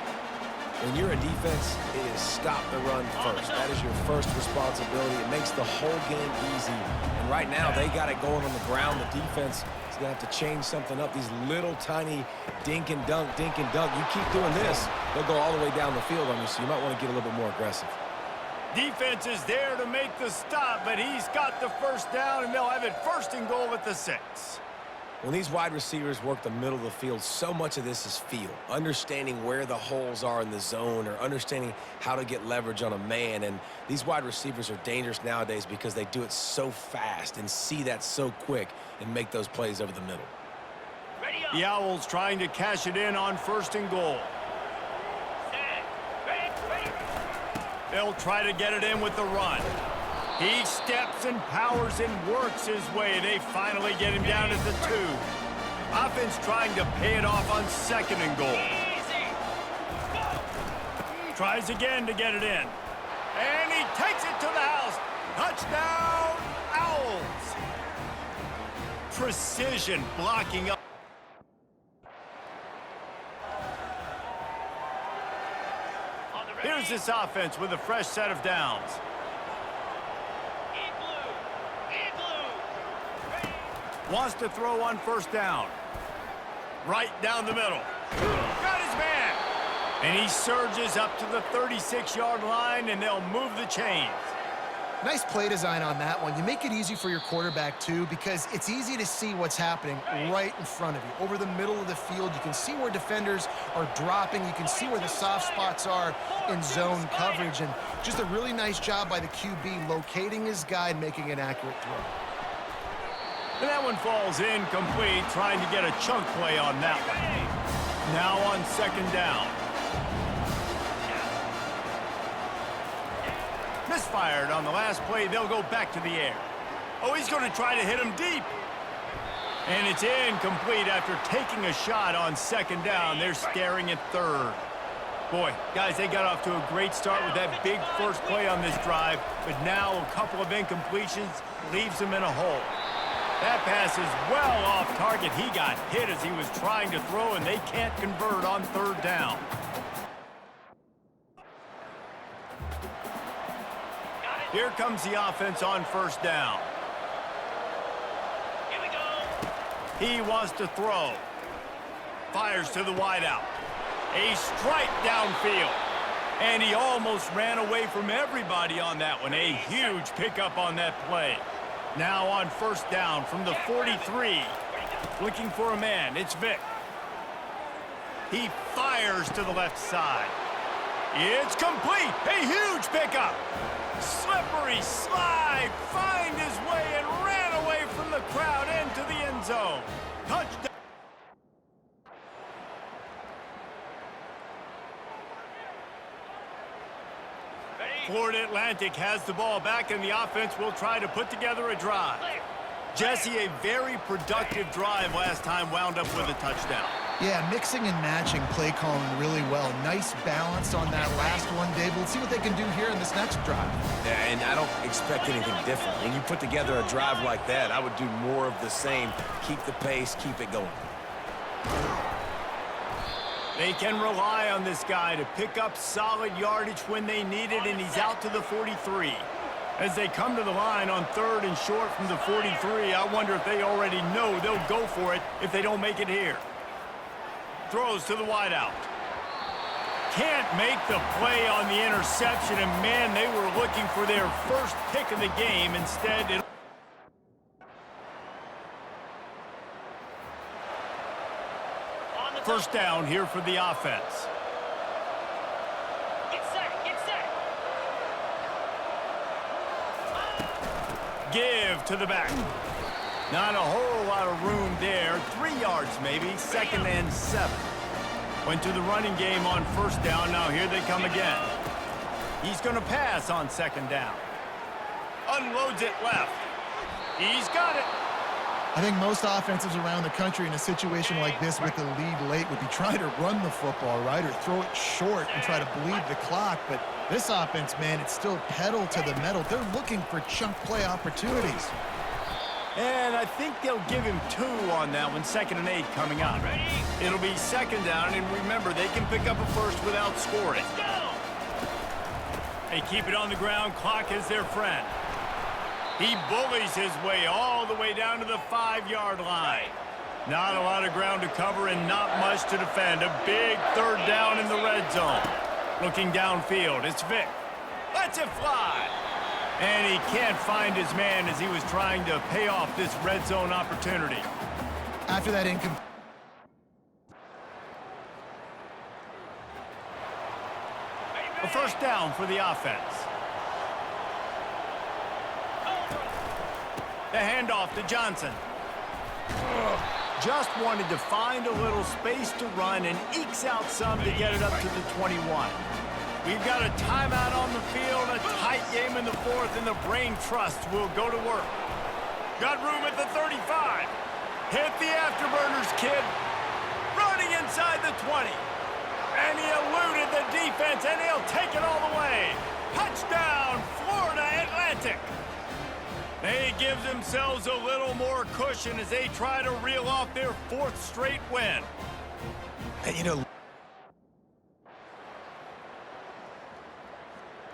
[SPEAKER 5] When you're a defense, it is stop the run first. That is your first responsibility. It makes the whole game easy. And right now, they got it going on the ground. The defense is going to have to change something up. These little tiny dink and dunk, dink and dunk. You keep doing this, they'll go all the way down the field on you, so you might want to get a little bit more aggressive.
[SPEAKER 3] Defense is there to make the stop, but he's got the first down, and they'll have it 1st and goal at the 6.
[SPEAKER 5] When these wide receivers work the middle of the field, so much of this is feel. Understanding where the holes are in the zone or understanding how to get leverage on a man. And these wide receivers are dangerous nowadays because they do it so fast and see that so quick and make those plays over the middle.
[SPEAKER 2] Ready up.
[SPEAKER 3] The Owls trying to cash it in on 1st and goal.
[SPEAKER 2] Stand. Ready.
[SPEAKER 3] They'll try to get it in with the run. He steps and powers and works his way. They finally get him down at the 2. Offense trying to pay it off on 2nd and goal.
[SPEAKER 2] Easy. Go.
[SPEAKER 3] Tries again to get it in. And he takes it to the house. Touchdown, Owls. Precision blocking up.
[SPEAKER 2] On the ready.
[SPEAKER 3] Here's this offense with a fresh set of downs. Wants to throw on 1st down. Right down the middle. Got his man. And he surges up to the 36-yard line, and they'll move the chains.
[SPEAKER 4] Nice play design on that one. You make it easy for your quarterback, too, because it's easy to see what's happening right in front of you. Over the middle of the field, you can see where defenders are dropping. You can see where the soft spots are in zone coverage. And just a really nice job by the QB locating his guy and making an accurate throw.
[SPEAKER 3] And that one falls incomplete, trying to get a chunk play on that one. Now on 2nd down. Misfired on the last play. They'll go back to the air. Oh, he's going to try to hit him deep. And it's incomplete after taking a shot on 2nd down. They're staring at 3rd. Boy, guys, they got off to a great start with that big first play on this drive. But now a couple of incompletions leaves them in a hole. That pass is well off target. He got hit as he was trying to throw, and they can't convert on 3rd down. Here comes the offense on 1st down.
[SPEAKER 2] Here we go.
[SPEAKER 3] He wants to throw. Fires to the wideout. A strike downfield. And he almost ran away from everybody on that one. A huge pickup on that play. Now on 1st down from the 43. Looking for a man. It's Vic. He fires to the left side. It's complete. A huge pickup. Slippery slide. Find his way and ran away from the crowd into the end zone. Touchdown. Florida Atlantic has the ball back, and the offense will try to put together a drive. Jesse, a very productive drive last time, wound up with a touchdown.
[SPEAKER 4] Yeah, mixing and matching play calling really well. Nice balance on that last one, Dave. Let's see what they can do here in this next drive.
[SPEAKER 5] Yeah, and I don't expect anything different. When you put together a drive like that, I would do more of the same. Keep the pace, keep it going.
[SPEAKER 3] They can rely on this guy to pick up solid yardage when they need it, and he's out to the 43. As they come to the line on 3rd and short from the 43, I wonder if they already know they'll go for it if they don't make it here. Throws to the wideout. Can't make the play on the interception, and man, they were looking for their first pick of the game. Instead, it first down here for the offense.
[SPEAKER 2] Get set. Get set.
[SPEAKER 3] Give to the back. Not a whole lot of room there. 3 yards maybe, 2nd and 7. Went to the running game on 1st down. Now here they come again. He's going to pass on 2nd down. Unloads it left. He's got it.
[SPEAKER 4] I think most offenses around the country in a situation like this with the lead late would be trying to run the football, right, or throw it short and try to bleed the clock. But this offense, man, it's still pedal to the metal. They're looking for chunk play opportunities.
[SPEAKER 3] And I think they'll give him 2 on that one. 2nd and 8 coming up. It'll be 2nd down, and remember, they can pick up a first without scoring. They keep it on the ground. Clock is their friend. He bullies his way all the way down to the 5-yard line. Not a lot of ground to cover and not much to defend. A big 3rd down in the red zone. Looking downfield, it's Vic. Lets it fly. And he can't find his man as he was trying to pay off this red zone opportunity.
[SPEAKER 4] After that
[SPEAKER 3] A 1st down for the offense. The handoff to Johnson. Just wanted to find a little space to run and ekes out some to get it up to the 21. We've got a timeout on the field, a tight game in the 4th, and the brain trust will go to work. Got room at the 35. Hit the afterburners, kid. Running inside the 20. And he eluded the defense, and he'll take it all the way. Touchdown, Florida Atlantic. They give themselves a little more cushion as they try to reel off their 4th straight win.
[SPEAKER 5] And, you know,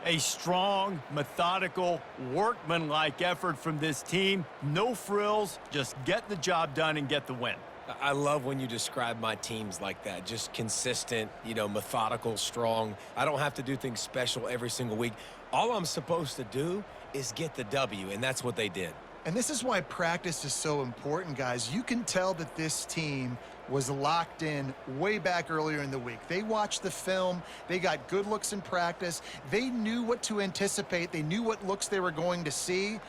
[SPEAKER 3] A strong, methodical, workmanlike effort from this team. No frills, just get the job done and get the win.
[SPEAKER 5] I love when you describe my teams like that. Just consistent, you know, methodical, strong. I don't have to do things special every single week. All I'm supposed to do is get the W, and that's what they did.
[SPEAKER 4] And this is why practice is so important, guys. You can tell that this team was locked in way back earlier in the week. They watched the film. They got good looks in practice. They knew what to anticipate. They knew what looks they were going to see.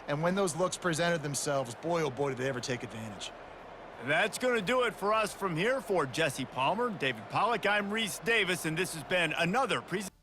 [SPEAKER 4] And when those looks presented themselves, boy, oh boy, did they ever take advantage.
[SPEAKER 3] That's going to do it for us from here. For Jesse Palmer, David Pollack, I'm Reese Davis, and this has been another presentation.